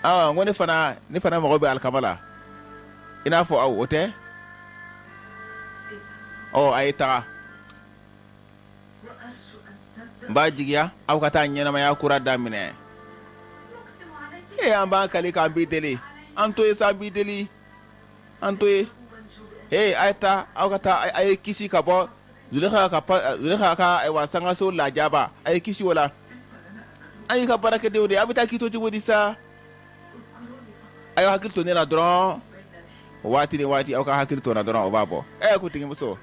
n ko ne fana mago bɛ alikama la i n'a fɔ aw o tɛ a ye taga n b'a jigiya aw ka taa ɲɛnamaya kura daminɛ an b'an kali k'an b'i deli an to ye sa an b'i deli an to ye a ye taa aw ka taa a ye kisi ka bɔ Zulekha ka sangaso lajaba a ye kisi o la an y'i ka baarakɛdenw de an bɛ taa k'i to cogo di sa a y'aw hakili to ne la dɔrɔn waati ni waati aw ka hakili to na dɔrɔn o b'a bɔ ko tigimuso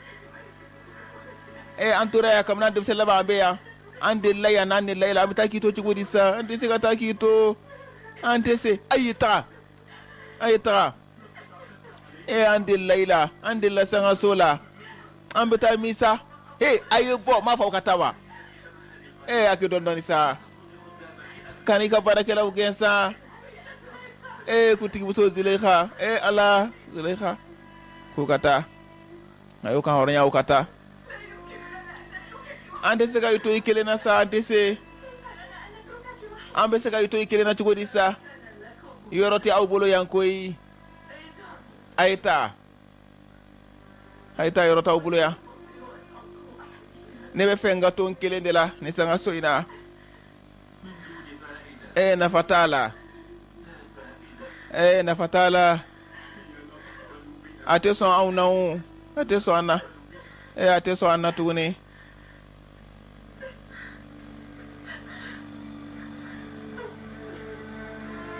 an tora yan kabini denmisɛnnin laban an bɛ yan an delila yan n'an delila yan an bɛ taa k'i to cogo di sa an tɛ se ka taa k'i to an tɛ se a y'i taga an delila i la an delila sangaso la an bɛ taa min sa a ye bɔ n m'a fɔ aw ka taa wa a kɛ dɔɔnin sa ka n'i ka baarakɛlaw gɛn sa kutigimuso Zulekha ala Zulekha k'u ka taa a y'o ka hɔrɔnya u ka taa an tɛ se ka i to i kelen na sa an tɛ se an bɛ se ka i to i kelen na cogo di sa yɔrɔ tɛ aw bolo yan koyi a ye taa yɔrɔ t'aw bolo yan ne bɛ fɛ n ka to n kelen de la ni sangaso in na nafa t'a la nafa t'a la a tɛ sɔn anw na a tɛ sɔn an na a tɛ sɔn an na tuguni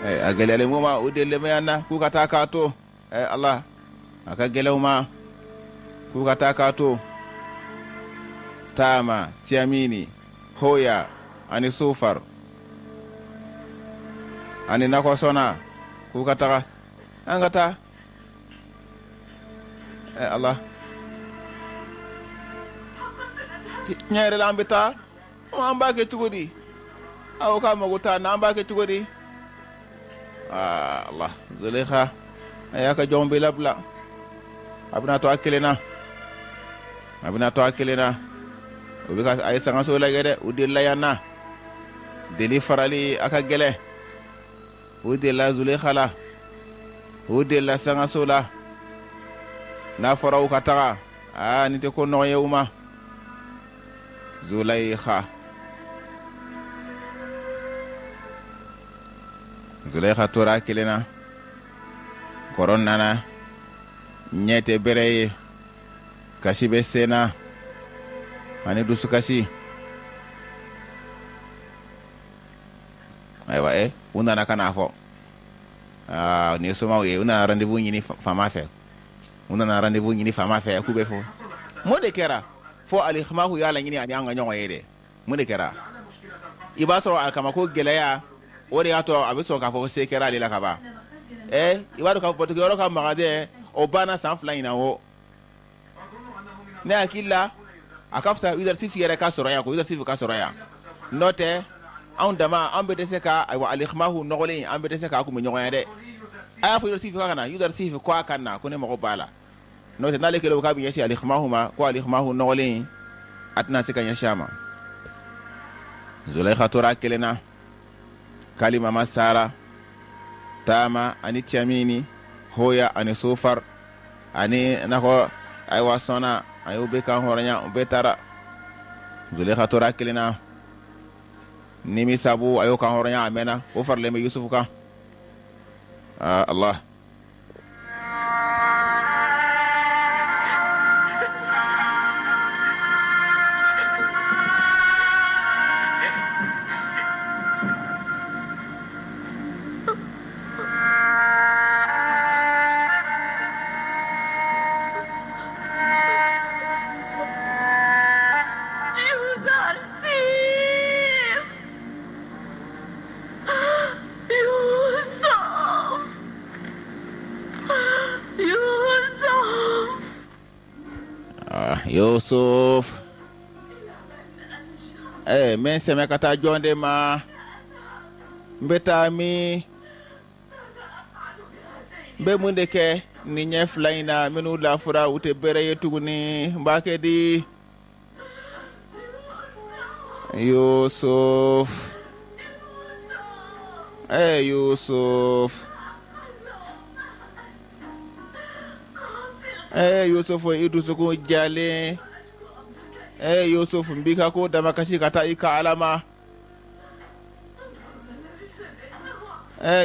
a gɛlɛyalen ma o delilen bɛ yan na k'u ka taa k'a to ala a ka gɛlɛn u ma k'u ka taa k'a to Taama Tiamini Hoya ani Sufar ani Nakosona k'u ka taga an ka taa ala tiɲɛ yɛrɛ la an bɛ taa an b'a kɛ cogo di aw ka mago t'a na an b'a kɛ cogo di Allah Zulekha a y'a ka jɔnw bɛɛ labila a bɛna to a kelen na o bɛ ka a ye sangaso lajɛ dɛ o delila yan na deli farali a ka gɛlɛn o delila Zulekha la o delila sangaso la n'a fɔra u ka taga nin tɛ ko nɔgɔ ye u ma Zulekha tora a kelen na kɔrɔ nana ɲɛ tɛ bɛrɛ ye kasi bɛ sen na ani dusukasi ayiwa u nana ka n'a fɔ nin ye somaw ye u nana rendez-vous ɲini faama fɛ k'u bɛ fɔ mun de kɛra fo alimahu y'a laɲini ani an ka ɲɔgɔn ye dɛ mun de kɛra i b'a sɔrɔ alikamako gɛlɛya o de y'a to a bɛ sɔn k'a fɔ ko se kɛra ale la ka ban i b'a dɔn ka bɔtɔkɛyɔrɔ ka magasin o banna san 2 in na o ne hakili la a ka fisa exercice yɛrɛ ka sɔrɔ yan ko exercice ka sɔrɔ yan n'o tɛ anw dama an bɛ dɛsɛ ka ayiwa alimahu nɔgɔlen an bɛ dɛsɛ k'a kun bɛ ɲɔgɔn ye dɛ aya fo Youssouf kana Youssouf ko kana ko ne mako bala no te nale kelo ka bi yesi alikhmahuma ko alikhmahu nolin atna se kanya shama Zulaykha tora kelena kalima masara tama ani tiamini hoya ani sofar ani nako ay wasona ayo be kan horanya be tara Zulaykha tora kelena nimi sabu ayo kan horanya amena o farle me Youssouf ka Allah Youssouf men seme kata jonde ma mbetami be munde ke ni nyef layna menu la fura ute bere yetuguni mbake di Youssouf Youssouf Youssouf idu suku jale Youssouf mbika ko damakasi kata ika alama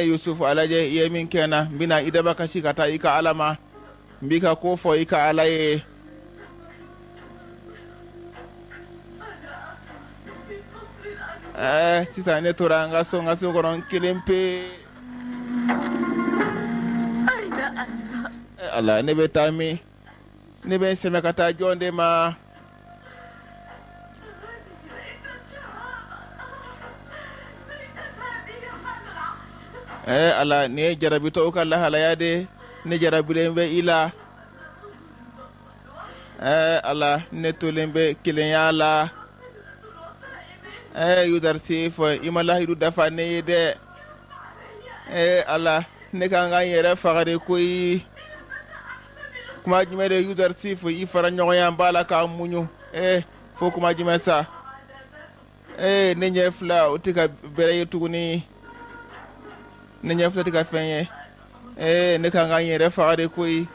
Youssouf alaje yemin kena bina idabakasi kata ika alama mbika ko fo ika alaye sisa ne toranga songa sokoron kilimpe Allah ne betami ne ben seme kata jonde ma Allah ne jarabi to ka Allah halayade ne jarabi lembe ila Allah ne to lembe kiliyala Youssouf imala hidu dafa ne de Allah ne kanga yere fagare koyi kuma jume de Youssouf yi fara nyoya mbala ka munyu fo kuma jume sa ne nyefla utika bere yetuguni ne nyefla tika fenye ne kanga yere fagare koyi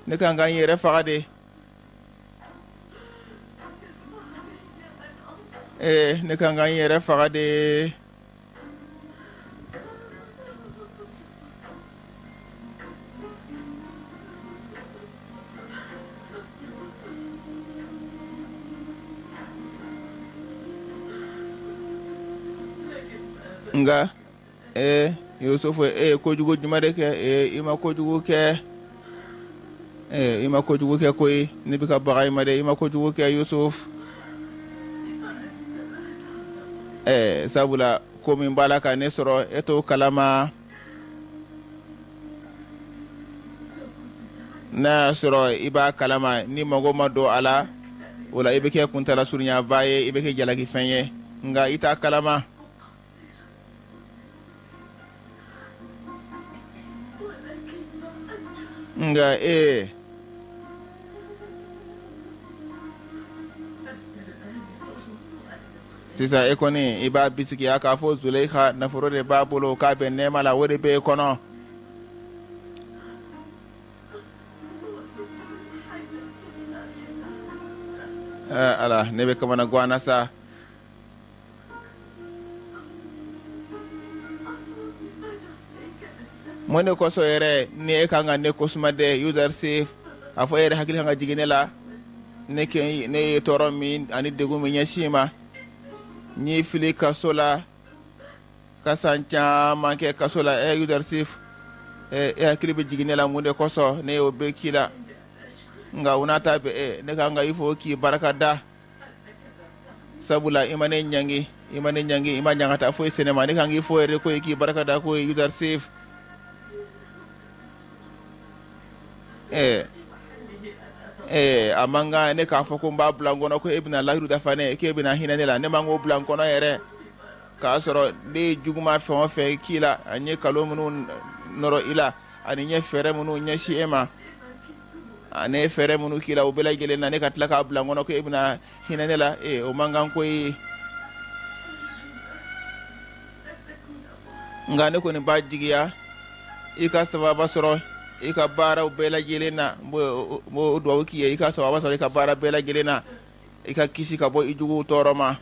ne kanga yere fagade ne kanga yere fagade nga Youssouf ko jugo jumare ke ima ko jugo ke ima ko jugo ke koy ne bika bagay made ima ko jugo ke Youssouf sabula ko min balaka ne soro eto kalama na soro iba kalama ni mago mado ala wala ibeke kuntala surnya baye ibeke jalaki fenye nga ita kalama nga sisa ekoni iba bisiki aka fo Zulaykha na foro de babolo ka be nema la wode be kono ala nebe kamana gwana sa mone ko so ere ni kanga ne ko sumade Youssouf afo ere hakili kanga jiginela ne ke ne toro min ani degu mi nyashima ni fili kasola kasancha manke kasola Youssouf hakili be jiginela munde ko so ne o be kila nga unata be ne kanga ifo ki baraka da sabula imane nyangi ima nyangata fo sinema ne kanga ifo ere ko ki baraka da ko Youssouf amanga ne ka fo ko mba blangono ko ibna lahiru dafane ke ibna hinanela ne mango blangono ere ka soro de juguma fe kila anye kalomunu noro ila ani ɲɛ fɛrɛ minnu ɲɛsi e ma ani fɛrɛ minnu k'i la o bɛɛ lajɛlen na ne ka tila k'a bila n kɔnɔ ko e bɛna hinɛ ne la o man kan ko ye nka ne kɔni b'a jigiya i ka sababa sɔrɔ i ka baaraw bɛɛ lajɛlen na n b'o duwawu k'i ye i ka sababa sɔrɔ i ka baara bɛɛ lajɛlen na i ka kisi ka bɔ i juguw tɔɔrɔ ma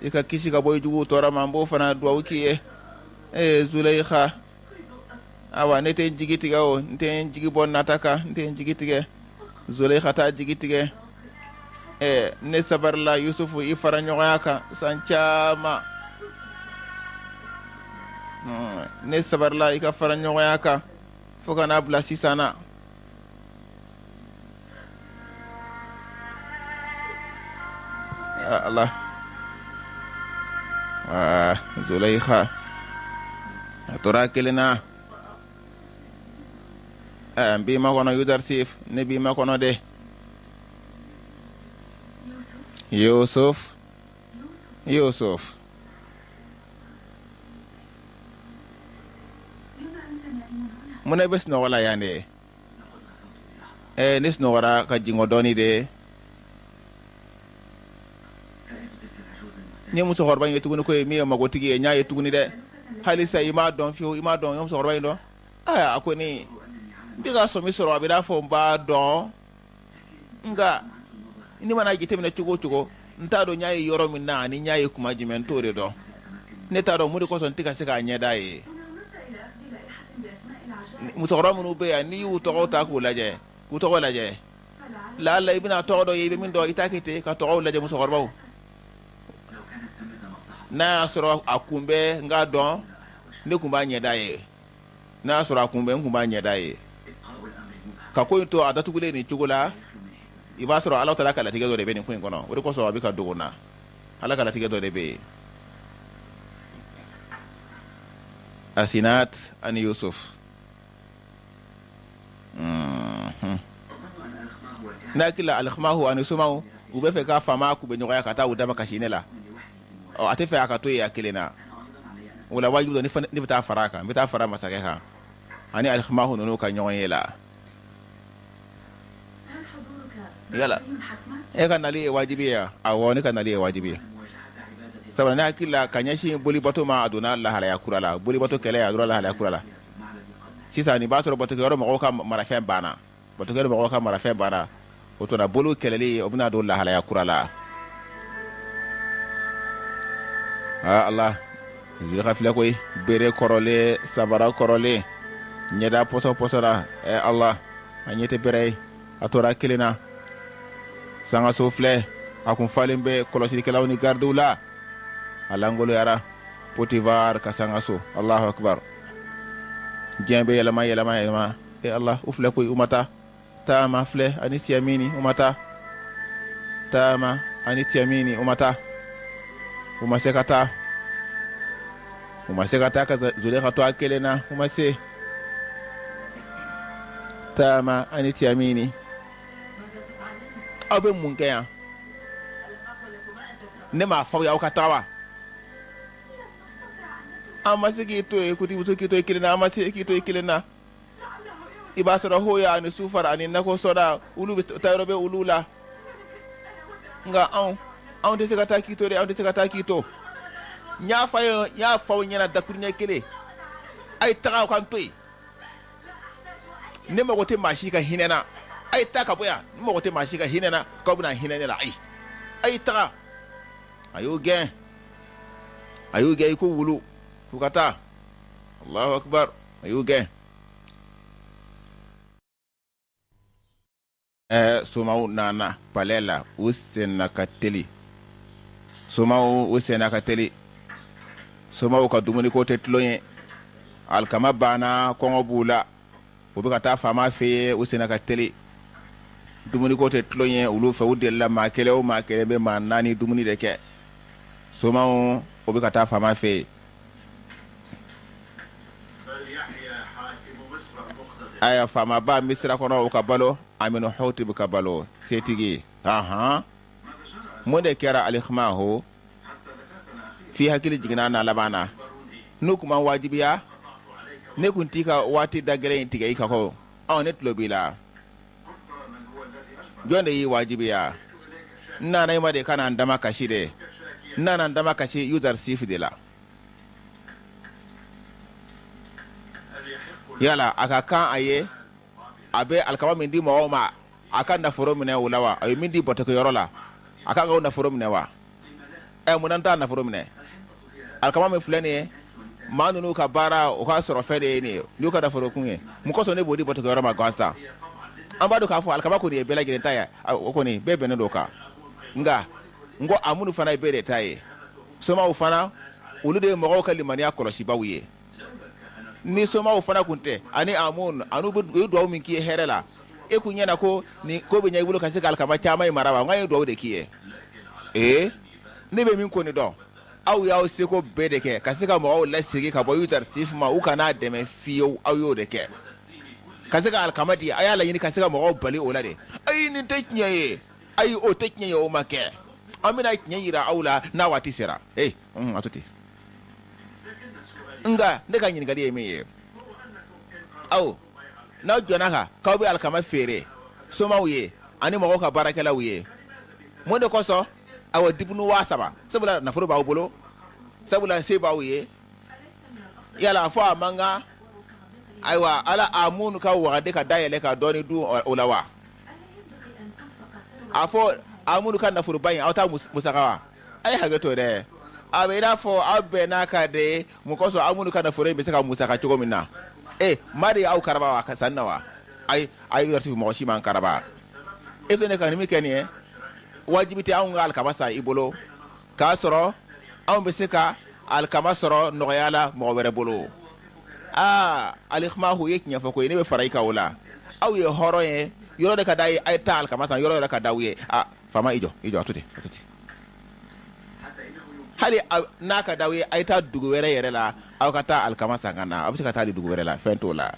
i ka kisi ka bɔ i juguw tɔɔrɔ ma n b'o fana duwawu k'i ye Zuleyxa awa ne tɛ n jigi tigɛ o n tɛ n jigi bɔ nata kan n tɛ n jigi tigɛ Zuleyxa t'a jigi tigɛ ne sabarila Yusufu i fara ɲɔgɔnya kan san caman ne sabarila i ka fara ɲɔgɔnya kan fo ka n'a bila sisan na Allah Zuleyxa a tora kelen na n b'i makɔnɔ Yudarsif ne b'i makɔnɔ de Youssouf mun ne bɛ sunɔgɔ la yan de ne sunɔgɔra ka jingɔ dɔɔni de n ye musokɔrɔba in ye tuguni ko ye min ye magotigi ye n y'a ye tuguni dɛ halisa i m'a dɔn fiyewu i m'a dɔn n ye musokɔrɔba in dɔn a ko ni n bɛ ka sɔmi sɔrɔ a bɛ n'a fɔ n b'a dɔn nka ni mana jateminɛ cogo o cogo n t'a dɔn n y'a ye yɔrɔ min na ani n y'a ye kuma jumɛn n t'o de dɔn ne t'a dɔn mun de kosɔn n tɛ ka se k'a ɲɛda ye musokɔrɔba minnu bɛ yan n'i y'u tɔgɔw ta k'u lajɛ k'u tɔgɔ lajɛ laala i bɛna tɔgɔ dɔ ye i bɛ min dɔn i t'a kɛ ten ka tɔgɔw lajɛ musokɔrɔbaw n'a y'a sɔrɔ a kun bɛ n k'a dɔn ne kun b'a ɲɛda ye n'a y'a sɔrɔ a kun bɛ n kun b'a ɲɛda ye ka ko in to a datugulen nin cogo la i b'a sɔrɔ Ala Taala ka latigɛ dɔ de bɛ nin ko in kɔnɔ o de kosɔn a bɛ ka dogo n na Ala ka latigɛ dɔ de bɛ yen Asinat ani Youssouf n'a kila alikhmahu ani sumaw u bɛ fɛ k'a faama k'u bɛ ɲɔgɔnya ka taa u dama kasi ne la a tɛ fɛ a ka to yen a kelen na o la wajibi dɔ ne bɛ taa fara a kan n bɛ taa fara masakɛ kan ani alikhmahu ninnu ka ɲɔgɔn ye la yala e ka nali ye wajibi ye awɔ ne ka nali ye wajibi ye sabula ne hakili la ka ɲɛsin bolibato ma a donna lahalaya kura la bolibato kɛlɛ a donna lahalaya kura la sisan nin b'a sɔrɔ batukɛyɔrɔ mɔgɔw ka marafɛn banna batukɛyɔrɔ mɔgɔw ka marafɛn banna o tora bolo kɛlɛli o bɛna don lahalaya kura la Allah Zuleyxa filɛ koyi bere kɔrɔlen sabara kɔrɔlen ɲɛda pɔsɔ la Allah a ɲɛ tɛ bɛrɛ ye a tora kelen na sangaso filɛ a kun falen bɛ kɔlɔsilikɛlaw ni gardiw la a langoloyara Potifar ka sangaso Allahu akbar diɲɛ bɛ yɛlɛma Allah u filɛ koyi u ma taa taama filɛ ani tiyamini u ma taa taama ani tiyamini u ma taa u ma se ka taa ka Zuleyxa to a kelen na u ma se taama ani tiyamini aw bɛ mun kɛ yan ne m'a fɔ aw ka taa wa an ma se k'i to yen kutimuso k'i to i kelen na an ma se k'i to i kelen na i b'a sɔrɔ Hoya ani Sufara ani Nakɔsɔda olu bɛ taa yɔrɔ bɛ olu la nka anw tɛ se ka taa k'i to dɛ anw tɛ se ka taa k'i to n y'a fɔ aw ɲɛna dakuruɲɛ kelen a ye taga aw kan to yen ne mago tɛ maa si ka hinɛ na a ye taa ka bɔ yan ne mago tɛ maa si ka hinɛ na k'aw bɛna hinɛ ne la ayi a ye taga a y'o gɛn i ko wulu fo ka taa Allahu akbar a y'o gɛn somaw nana palais la u senna ka teli somaw ka dumuni ko tɛ tulon ye alikama banna kɔngɔ b'u la u bɛ ka taa faama fɛ yen u senna ka teli dumuni ko tɛ tulon ye olu fɛ u delila maa kelen o maa kelen bɛ maa naani dumuni de kɛ somaw u bɛ ka taa faama fɛ yen aya faamaba Misira kɔnɔ o ka balo Aminu Hotib ka balo setigi mun de kɛra alikhmahu fi hakili jiginna na laban na n'u kuma wajibiya ne kun ti ka waati dagɛrɛ in tigɛ i ka ko ne tulo b'i la jɔn de y'i wajibiya n nana i ma de ka na n dama kasi de n nana n dama kasi Youssouf de la yala a ka kan a ye a bɛ alikama min di mɔgɔw ma a ka nafolo minɛ o la wa a ye min di bɔtɔkɛyɔrɔ la a ka o nafolo minɛ wa munna n t'a nafolo minɛ alikama min filɛ nin ye maa ninnu ka baara o ka sɔrɔ fɛn de ye nin ye n'u ka nafolo kun ye mun kosɔn ne b'o di bɔtɔkɛyɔrɔ ma gansan an b'a dɔn k'a fɔ alikama kɔni ye bɛɛ lajɛlen ta ye o kɔni bɛɛ bɛnnen don kan nka n ko a minnu fana ye bɛɛ de ta ye somaw fana olu de ye mɔgɔw ka limaniya kɔlɔsibaw ye ni somaw fana kun tɛ ani amun anu bɛ u ye duwawu min k'i ye hɛrɛ la e kun ɲɛna ko ni ko bɛ ɲɛ i bolo ka se ka alikama caman ye mara wa n k'a ye duwawu de k'i ye ne bɛ min kɔni dɔn aw y'aw seko bɛɛ de kɛ ka se ka mɔgɔw lasegin ka bɔ Youssouf ma u kana dɛmɛ fiyewu aw y'o de kɛ ka se ka alikama di a y'a laɲini ka se ka mɔgɔw bali o la de ayi nin tɛ tiɲɛ ye ayi o tɛ tiɲɛ ye o ma kɛ an bɛna tiɲɛ yira aw la n'a waati sera a to ten nka ne ka ɲininkali ye min ye aw n'aw jɔnna kan k'aw bɛ alikama feere somaw ye ani mɔgɔw ka baarakɛlaw ye mun de kosɔn awa dibunu 3,000 sabula nafolo b'aw bolo sabula se b'aw ye yala fɔ a man kan ayiwa ala amun ka wagade ka dayɛlɛ ka dɔɔni dun o la wa a fɔ amun ka nafoloba in aw t'a musaka wa a ye hakɛ to dɛ a bɛ i n'a fɔ aw bɛɛ n'a ka de mun kosɔn amun ka nafolo in bɛ se ka musaka cogo min na maa de y'aw karaba wa ka sanni na wa ayi Youssouf mɔgɔ si man karaba e filɛ ne ka nin min kɛ nin ye wajibi tɛ anw ka alikama san i bolo k'a sɔrɔ anw bɛ se ka alikama sɔrɔ nɔgɔya la mɔgɔ wɛrɛ bolo alimahu ye tiɲɛ fɔ ko ye ne bɛ fara i kan o la aw ye hɔrɔn ye yɔrɔ de ka d'a ye a ye taa alikama san yɔrɔ yɛrɛ ka d'aw ye faama i jɔ a to ten hali n'a ka d'aw ye a ye taa dugu wɛrɛ yɛrɛ la aw ka taa alikama san ka na aw bɛ se ka taa di dugu wɛrɛ la fɛn t'o la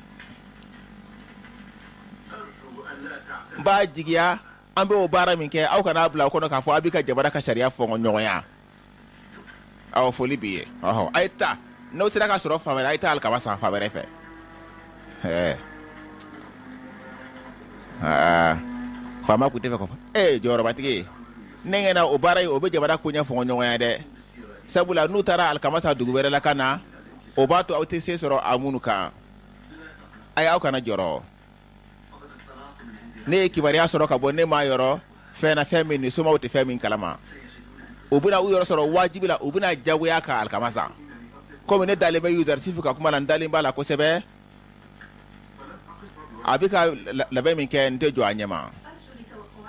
n b'a jigiya an bɛ o baara min kɛ aw kana bila o kɔnɔ k'a fɔ aw bɛ ka jamana ka sariya fɔ ɲɔgɔnya aw foli b'i ye a ye taa n'aw sera ka sɔrɔ fan wɛrɛ a ye taa alikama san fan wɛrɛ fɛ faama kun tɛ fɛ k'a fɔ jɔyɔrɔbatigi ne ɲɛna o baara in o bɛ jamana ko ɲɛ fɔ ɲɔgɔnya dɛ sabula n'u taara alikama san dugu wɛrɛ la ka na o b'a to aw tɛ se sɔrɔ a minnu kan a ye aw kana jɔrɔ ne ye kibaruya sɔrɔ ka bɔ ne ma yɔrɔ fɛn na fɛn min ni somaw tɛ fɛn min kalama u bɛna u yɔrɔ sɔrɔ wajibi la u bɛna jagoya ka alikama san komi ne dalen bɛ Youssouf ka kuma la n dalen b'a la kosɛbɛ a bɛ ka labɛn min kɛ n tɛ jɔ a ɲɛ ma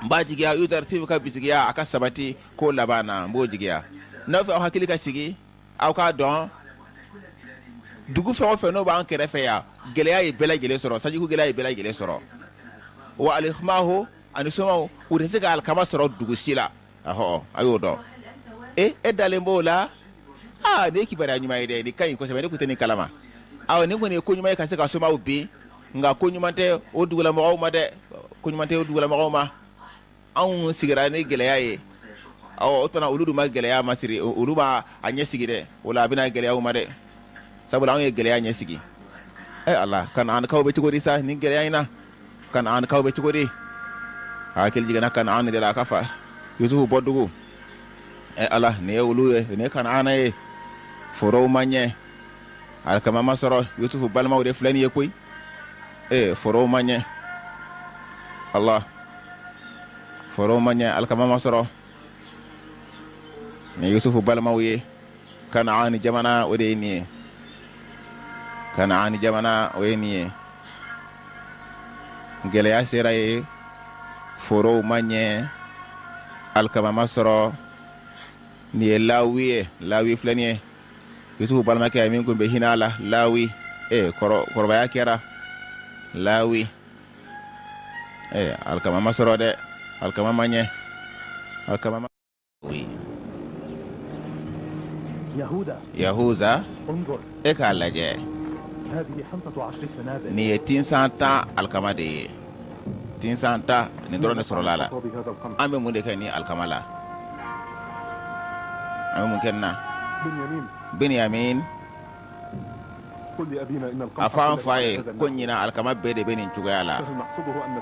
n b'a jigiya Youssouf ka bisigiya a ka sabati ko laban na n b'o jigiya n'aw fɛ aw hakili ka sigi aw k'a dɔn dugu fɛn o fɛn n'o b'an kɛrɛfɛ yan gɛlɛya ye bɛɛ lajɛlen sɔrɔ sanjiku gɛlɛya ye bɛɛ lajɛlen sɔrɔ wa alimahu ani somaw u tɛ se ka alikama sɔrɔ dugu si la a y'o dɔn e dalen b'o la ne ye kibaruya ɲuman ye dɛ nin ka ɲi kosɛbɛ ne tun tɛ nin kalama nin kɔni ye ko ɲuman ye ka se ka somaw bin nka ko ɲuman tɛ o dugulamɔgɔw ma dɛ ko ɲuman tɛ o dugulamɔgɔw ma anw sigira ni gɛlɛya ye o tuma olu dun ma gɛlɛya masiri olu b'a ɲɛ sigi dɛ o la a bɛna gɛlɛya u ma dɛ sabula anw ye gɛlɛya ɲɛ sigi ala Kan'anikaw bɛ cogo di sa nin gɛlɛya in na Kan'anikaw bɛ cogo di hakili jiginna Kan'an de la a ka fa Youssouf bɔ dugu ala nin ye olu ye nin ye Kan'ana ye forow ma ɲɛ alikama ma sɔrɔ Youssouf balimaw de filɛ nin ye koyi forow ma ɲɛ Allah forow ma ɲɛ alikama ma sɔrɔ ni Youssouf balimaw ye Kan'an jamana o de ye nin ye Kan'an jamana o ye nin ye gɛlɛya sera ye forow ma ɲɛ alikama ma sɔrɔ nin ye Lawi filɛ nin ye Youssouf balimakɛ min kun bɛ hinɛ a la Lawi kɔrɔbaya kɛra Lawi alikama ma sɔrɔ dɛ alikama ma ɲɛ alikama ma Yahuza k'a lajɛ nin ye tinsan 10 alikama de ye tinsan 10 nin dɔrɔn de sɔrɔla la an bɛ mun de kɛ ni alikama la an bɛ mun kɛ nin na Benyamin afan faye ko nyina alkama be de benin cugayala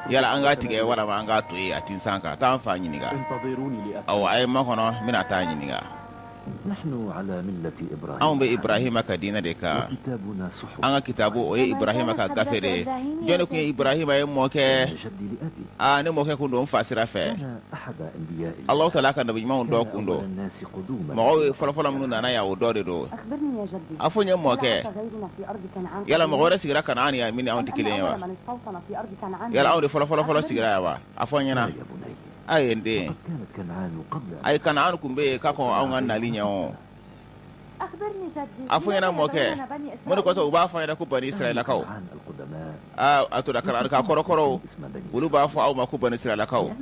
yala anga tige wala ma anga toyi atin sanka tan fa nyiniga aw ay makono mina ta nyiniga نحن على ملة إبراهيم أو بإبراهيم كدينا ديكا أنا كتابو أو إبراهيم كغفري جونك إبراهيم أي موكى أنا موكى كندو مفسر فيه الله تعالى كان بيجمع ندو كندو ما هو فلا منو نانا يا ودور دو أخبرني يا جدي أفني موكى يلا ما غير سيرة كنعان يا مني أون تكلين يا يلا أون فلا سيرة يا أفني أنا ay ende ay kanaan kumbe kako au ngan nalinya o afu yana moke mono ko to ba fa yana ku bani israila kaw ato da kanaan ka koro ulu ba fa au ma ku bani israila kaw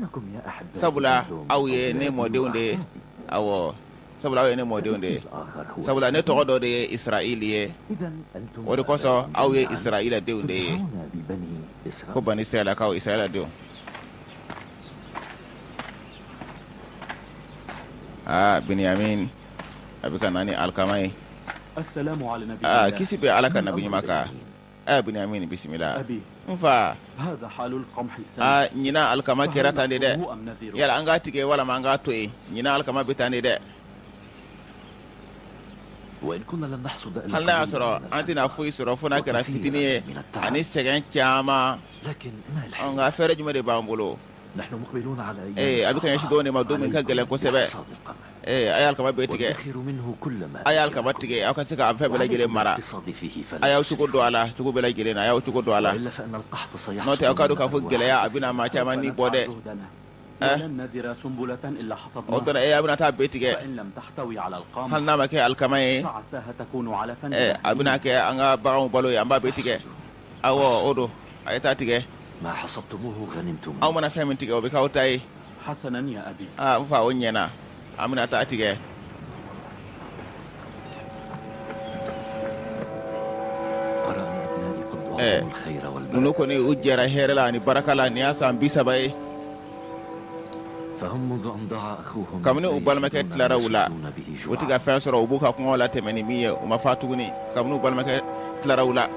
sabula au ye ne mo de unde awo sabula au ye ne mo de unde sabula ne to do de israiliye o de ko so au ye israila de unde ku bani israila kaw israila de Binyamin abika nani alkamai assalamu ala nabi kisi be alaka nabi maka Binyamin bismillah mfa hada halul qamh nyina alkama kerata de yala anga tige wala manga toy nyina alkama bitani de وإن كنا لن نحصد هل لا أسرع أنت نافوي سرفنا كرافتني أني سجن كاما لكن أنغا فرج مري بامبولو نحن مقبلون على أبيك يشدوني مدوم كجلا كوسبة أيال كما بيتك أيال كما تيجي أو كسك أبفه بلا جلين مرا أيال تقولوا على تقول بلا جلين أيال تقولوا على نوت أكادو كفوق جليا أبينا ما شامني بوده ولن نذر سنبلة إلا حصدناها أوتنا أبينا تابيتك فإن لم تحتوي على القمح هل نامك الكماي فعساها تكون على فندق أبينا كي أنغا باعون بالو يامبا بيتك أو أودو أيتاتك ما حصدتموه غنمتم أو ما نفهم أنتك أو بكاوتاي حسنا يا أبي مفاونينا أمنا تاتك nunukoni ujjera herela ni barakala ni asan bisabai فهم منذ أن ضاع أخوهم kamni ubal maket la rawla utiga fensoro ubuka ko wala temeni miye uma fatuguni kamni ubal maket la rawla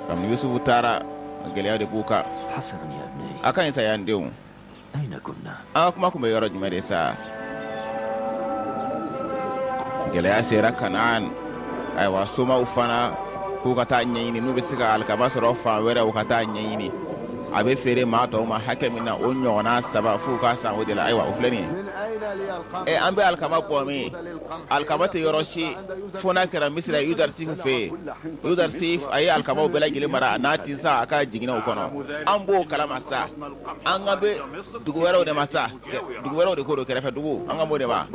kamni Youssouf tara gele de buka حسنا يا ابني akan isa yandew أين كنا kuma kuma yoro jumade sa gele asera kanan ay wa suma ufana ko kata nyini no be siga alkaba soro fa were o kata nyini abe fere ma to ma hakemina onyo na saba fu ka sa wode la aywa uflani ambe alkama ko mi alkama te yoroshi fona kara misira yudar sif fe yudar sif ay alkama bela gile mara anati sa aka jigina ukono ambo kala masa angabe duguwero de masa duguwero de ko do kere fe dugu angamo de ma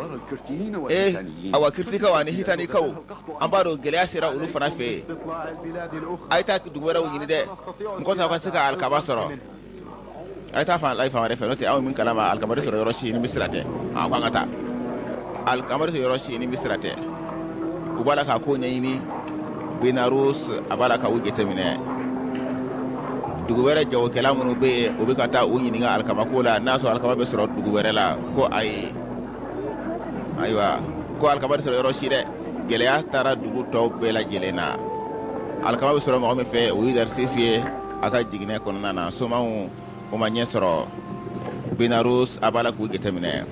awa kritika wani hitani kaw ambaro gele asira ulu fana fe ayta duguwero yini de ko sa ka sika alkaba soro ayta fa life fa referente aw min kalama alkamari soro yoroshi ni misrate ko ngata alkamari soro yoroshi ni misrate ubala ka ko nyini binarus abala ka wujete mine duguwere jawo kelamu be obi kata unyini nga alkamakola naso alkama be soro duguwere la ko ay aywa ko alkamari soro yoroshi de geleya tara dugu to be la gelena alkama be soro mo me fe o yidar sifie aka jigine kono nana somawu o ma nyesoro binarus abala ku getemine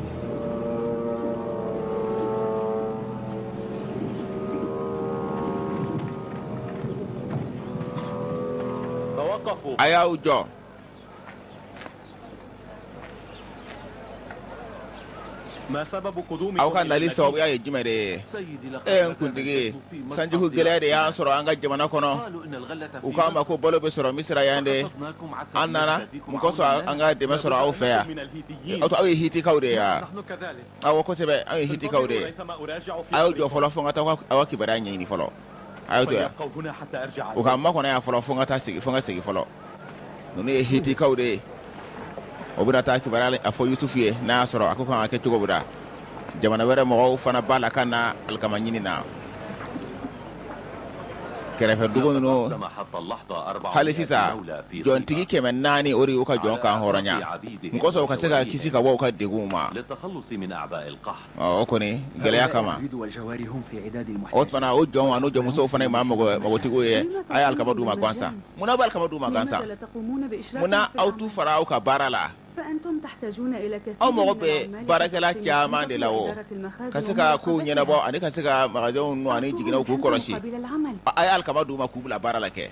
توقفوا aya ujo ما سبب قدومكم aw kan dali so ya jimere سيدي لقد kundige sanji ku gelade ya soro anga jamana kono قالوا إن الغلة في ukama ko bolo be soro misra yande قصدناكم عسى annana muko so anga de mesoro aw feya من الهيديين auto aw hiti kawde ya نحن كذلك aw ko sebe aw hiti kawde ريثما أراجع في aw أمري. jo folo fo ngata aw kibara nyini folo aw to ya فليبقوا هنا حتى أرجع ukama ko na ya folo fo ngata sigi fo ngata sigi folo no ne hiti kawde obuna ta kibara afo Youssouf ye na soro akoko ake tugo buda jamana were mo fana bala kana alkamanyini na kɛrɛfɛ dugu ninnu تقدم حتى اللحظة 400 hali sisan دولة في jɔntigi 400 o de y'u ka jɔn kan hɔrɔnya mun kosɔn u ka se ka kisi ka bɔ u ka degunw ma للتخلص من أعباء القحط. o kɔni gɛlɛya kama العبيد والجواري هم في عداد o المحتاج. tumana o jɔnw a n'o jɔnmusow fana ye maa magotigiw ye a ye alikama d'u ma gansan munna b'a alikama d'u ma gansan لماذا لا تقومون بإشراف munna في aw العمل؟ t'u fara aw ka baara la فأنتم تحتاجون إلى كثير aw من mago bɛ العمال baarakɛla في caman de la o إدارة المخازن ka se ka kow ɲɛnabɔ ani ka se ka magasinw nu ani jiginɛw k'u kɔlɔsi مقابل العمل. a ye alikama d'u ma k'u bila baara la kɛ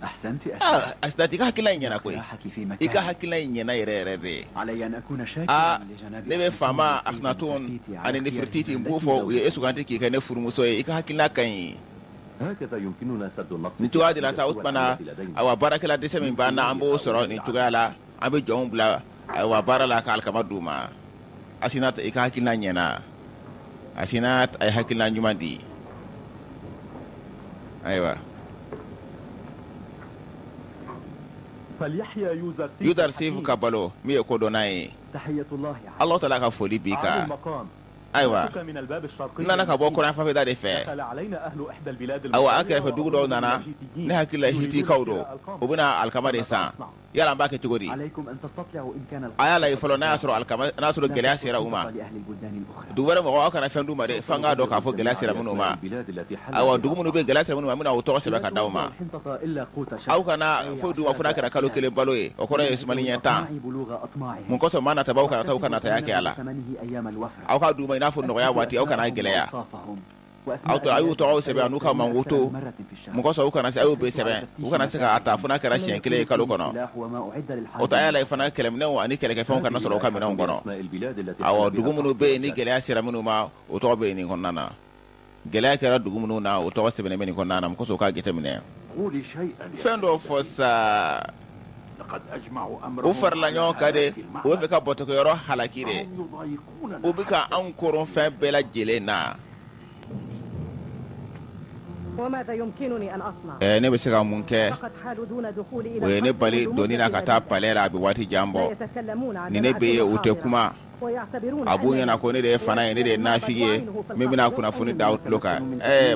أحسنت أخي. asidati i ka hakilina in ɲɛna koyi إصلاحك في i ka مكانك. hakilina in ɲɛna yɛrɛ yɛrɛ de علي أن أكون شاكرا a لجناب ne bɛ faama akinatun ani nefirtiti n b'u fɔ u ye e suganti k'i kɛ ne furumuso ye i ka hakilina ka ɲi هكذا يمكننا سد النقص nin cogoya de la sa o tumana awa baarakɛla dɛsɛ min b'an na an b'o sɔrɔ nin cogoya la an bɛ jɔnw bila awa baara la ka alikama d'u ma asinata i ka hakilina ɲɛna asinat a ye hakilina ɲuman di ayiwa فليحيى yudar sif ka balo min ye kodɔnna ye تحية الله alahu taala ka foli b'i على kan المقام. ayiwa أتوك من الباب الشرقي n nana ka bɔ kɔrɔn fanfɛla de fɛ دخل علينا أهل إحدى البلاد awa an المحتلة kɛrɛfɛ dugu dɔw nana ne hakili la hitikaw don u bɛna alikama de san yala an b'a kɛ cogo di عليكم أن تستطلعوا إن كان a y'a lajɛ fɔlɔ n'a y'a sɔrɔ alikama n'a sɔrɔ gɛlɛya sera u ma لأهل البلدان الأخرى. dugu wɛrɛ mɔgɔ aw kana fɛn d'u ma dɛ f'an k'a dɔn k'a fɔ gɛlɛya sera minnu ma awa dugu minnu bɛ gɛlɛya sera minnu ma an bɛna o tɔgɔ sɛbɛn ka d'aw ma الحنطة إلا قوت شهر. aw kana foyi d'u ma fo n'a kɛra kalo kelen balo ye o kɔrɔ ye sumali ɲɛ 10 أطماعي بلوغ أطماعهم. mun kosɔn maa natabaw kana taa u ka nataya kɛ a la ثمنه أيام الوفرة. aw k'a d'u ma i n'a fɔ nɔgɔya waati aw kana gɛlɛya aw tora a y'u tɔgɔw sɛbɛn a n'u ka mankuto mun kosɔn u kana se a y'u bɛɛ sɛbɛn u kana se k'a ta fo n'a kɛra siɲɛ kelen ye kalo kɔnɔ o ta y'a la fana kɛlɛminɛw ani kɛlɛkɛfɛnw kana sɔrɔ u ka minɛnw kɔnɔ awɔ dugu minnu bɛ yen ni gɛlɛya sera minnu ma o tɔgɔ bɛ yen nin kɔnɔna na gɛlɛya kɛra dugu minnu na o tɔgɔ sɛbɛnnen bɛ nin kɔnɔna na mun kosɔn u k'a jateminɛ fɛn dɔ fɔ sa u farala ɲɔgɔn kan de u bɛ fɛ ka bɔtɔkɛyɔrɔ halaki de u bɛ ka anw koron fɛn bɛɛ lajɛlen na وماذا يمكنني أن أصنع؟ ne bɛ se ka mun kɛ فقد حالوا دون دخول إلى o ye ne الحرب bali منذ doni na مدة ka taa طويلة. palais la a bɛ waati jan bɔ ويتكلمون عن ni ne bɛ ye u tɛ الحاضرة kuma ويعتبرون a b'u أنني ɲɛna ko ne de ye fana ye ne de ye nafigi ye min bɛna kunnafoni da u tulo kan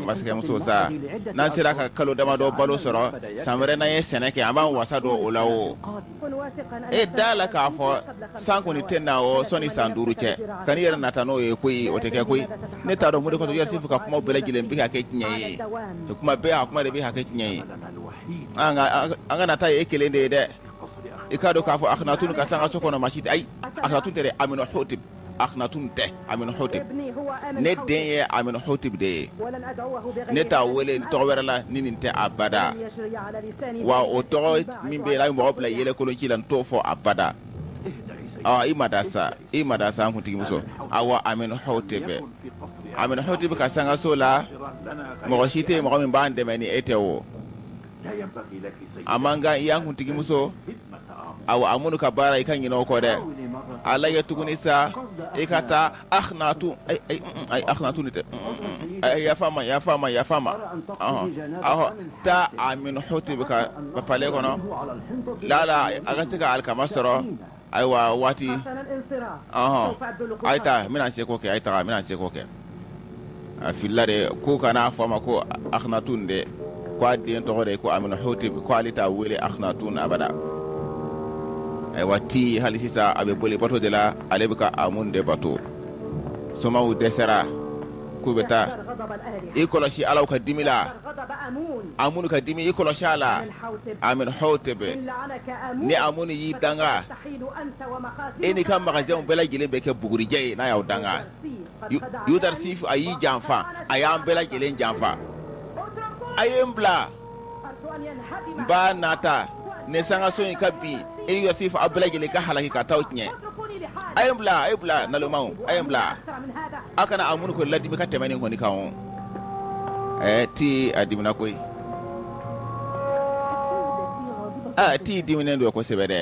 masakɛmuso sa n'an sera ka kalo damadɔ balo sɔrɔ san wɛrɛ n'an ye sɛnɛ kɛ an b'an wasa don o la o كن واثقا أن e da la k'a fɔ san kɔni tɛ na o sɔnni san 5 cɛ ka n'i yɛrɛ nata n'o ye koyi o tɛ kɛ koyi ne t'a dɔn mun de kɔsɔn Youssouf ka kumaw bɛɛ lajɛlen bɛ ka kɛ tiɲɛ ye kuma bɛɛ a kuma de bɛ ka kɛ tiɲɛ ye an ka nata ye e kelen de ye dɛ i k'a dɔn k'a fɔ Akhenaton ka sanga so kɔnɔ maa si tɛ ayi Akhenaton tɛ dɛ Amenhotep Akhenaton tɛ Amenhotep ابني هو ne آمن den ye Amenhotep de ye ولن أدعوه بغير ne t'a اسم wele tɔgɔ wɛrɛ la ni nin tɛ abada لن يجري على لساني wa o tɔgɔ min bɛ yen n'a ye mɔgɔ bila yɛlɛ kolonci la n t'o fɔ abada i ma da sa an kuntigi muso awa Amenhotep Amenhotep ka sangaso la mɔgɔ si tɛ yen mɔgɔ min b'an dɛmɛ ni e tɛ o a man kan i y'an kuntigi muso awa a minnu ka baara i ka ɲinɛ o kɔ dɛ a lajɛ tuguni sa i ka taa Akhenaton Akhenaton de tɛ yafa n ma taa Amenhotep ka palais kɔnɔ lala a ka se ka alikama sɔrɔ ayiwa waati حسن الانصراف سوف أبذل a ye taa n bɛna se k'o kɛ a ye taga n bɛna se k'o kɛ a filila de ko kana fɔ a ma ko Akhenaton de ko a den tɔgɔ de ko Amenhotep ko ale t'a wele Akhenaton abada ayiwa ti hali sisan a bɛ boli bato de la ale bɛ ka Amun de bato somaw dɛsɛra k'u bɛ taa غضب الآلهة i kɔlɔsi Alaw ka dimi la غضب آمون Amun ka dimi i kɔlɔsi a la Amenhotep إن لعنك آمون ni Amun y'i danga تحيل أنت ومخازنك e ni ka magasinw bɛɛ lajɛlen bɛ kɛ bugurijɛ ye n'a y'aw danga Yudar Sif a y'i janfa a y'an bɛɛ lajɛlen janfa a ye n bila n b'a nata nin sangaso in ka bin e ni Youssouf aw bɛɛ lajɛlen ka halaki ka taa tiɲɛ a ye n bila nalomaw a ye n bila a kana Amun ko ladimi ka tɛmɛ nin kɔni kan o ti a dimina koyi ti diminen don kosɛbɛ dɛ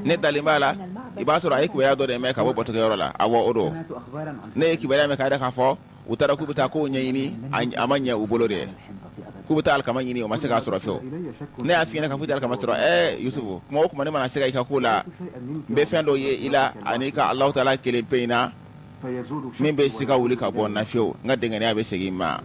ne dalen b'a la i b'a sɔrɔ a ye kibaruya dɔ de mɛn ka bɔ bɔtɔkɛyɔrɔ la awɔ o don ne ye kibaruya mɛn k'a da k'a fɔ u taara k'u bɛ taa kow ɲɛɲini a ma ɲɛ u bolo de k'u bɛ taa alikama ɲini o ma se k'a sɔrɔ fiyewu ne y'a f'i ɲɛna k'a fɔ i tɛ alikama sɔrɔ Youssouf kuma o kuma ne mana se ka i ka ko la n bɛ fɛn dɔ ye i la ani ka Alahu Taala kelen pe in na min bɛ se ka wuli ka bɔ n na fiyewu n ka dɛngɛniya bɛ segin n ma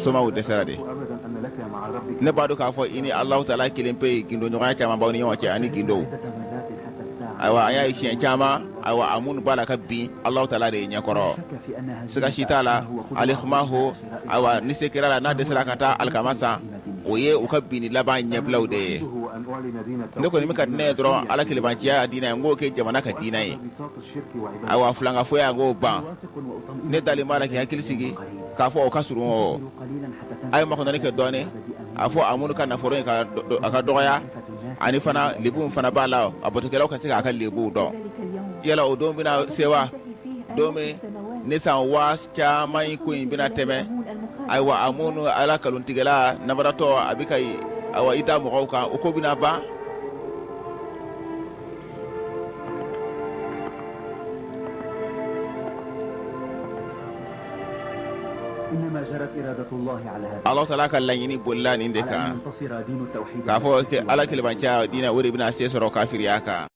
soma o dɛsɛra de أبدا أن لك مع ربك ne b'a dɔn k'a fɔ i ni Alahu Taala kelen pe gindo ɲɔgɔnya caman b'aw ni ɲɔgɔn cɛ ani gindo عدة مرات حتى الساعة ayiwa an y'a ye siɲɛ caman ayiwa a minnu b'a la ka bin Alahu Taala de ye ɲɛkɔrɔ شك في أنها siga si t'a la ale kuma ho ayiwa ni se kɛra la n'a dɛsɛra ka taa alikama san o ye u ka binni laban ɲɛbilaw de ye أن أعلن دين ne kɔni bɛ ka di ne ye dɔrɔn ala kelebanciya diinɛ ye n k'o kɛ jamana ka diinɛ ye بساط الشرك وعبادة ayiwa filankafoya n k'o ban واثق وأطمئن ne dalen b'a la k'i hakili sigi k'a fɔ o ka surun o قليلا حتى a ye makɔnɔni kɛ dɔɔnin a fɔ a minnu ka nafolo in a ka dɔgɔya ani fana lebu in fana b'a la a bɔtɔkɛlaw ka se k'a ka lebuw dɔn yala o don bɛna se wa don min ne san waa caman in ko in bɛna tɛmɛ ayiwa a minnu ala kalontigɛla nabaratɔ a bɛ ka ayiwa i da mɔgɔw kan o ko bɛna ban إنما جرت إرادة الله على هذا Alahu Taala ka laɲini bolila nin de على أن kan ينتصر دين التوحيد k'a fɔ ala kelebanciya diinɛ o de bɛna se sɔrɔ kafiriya kan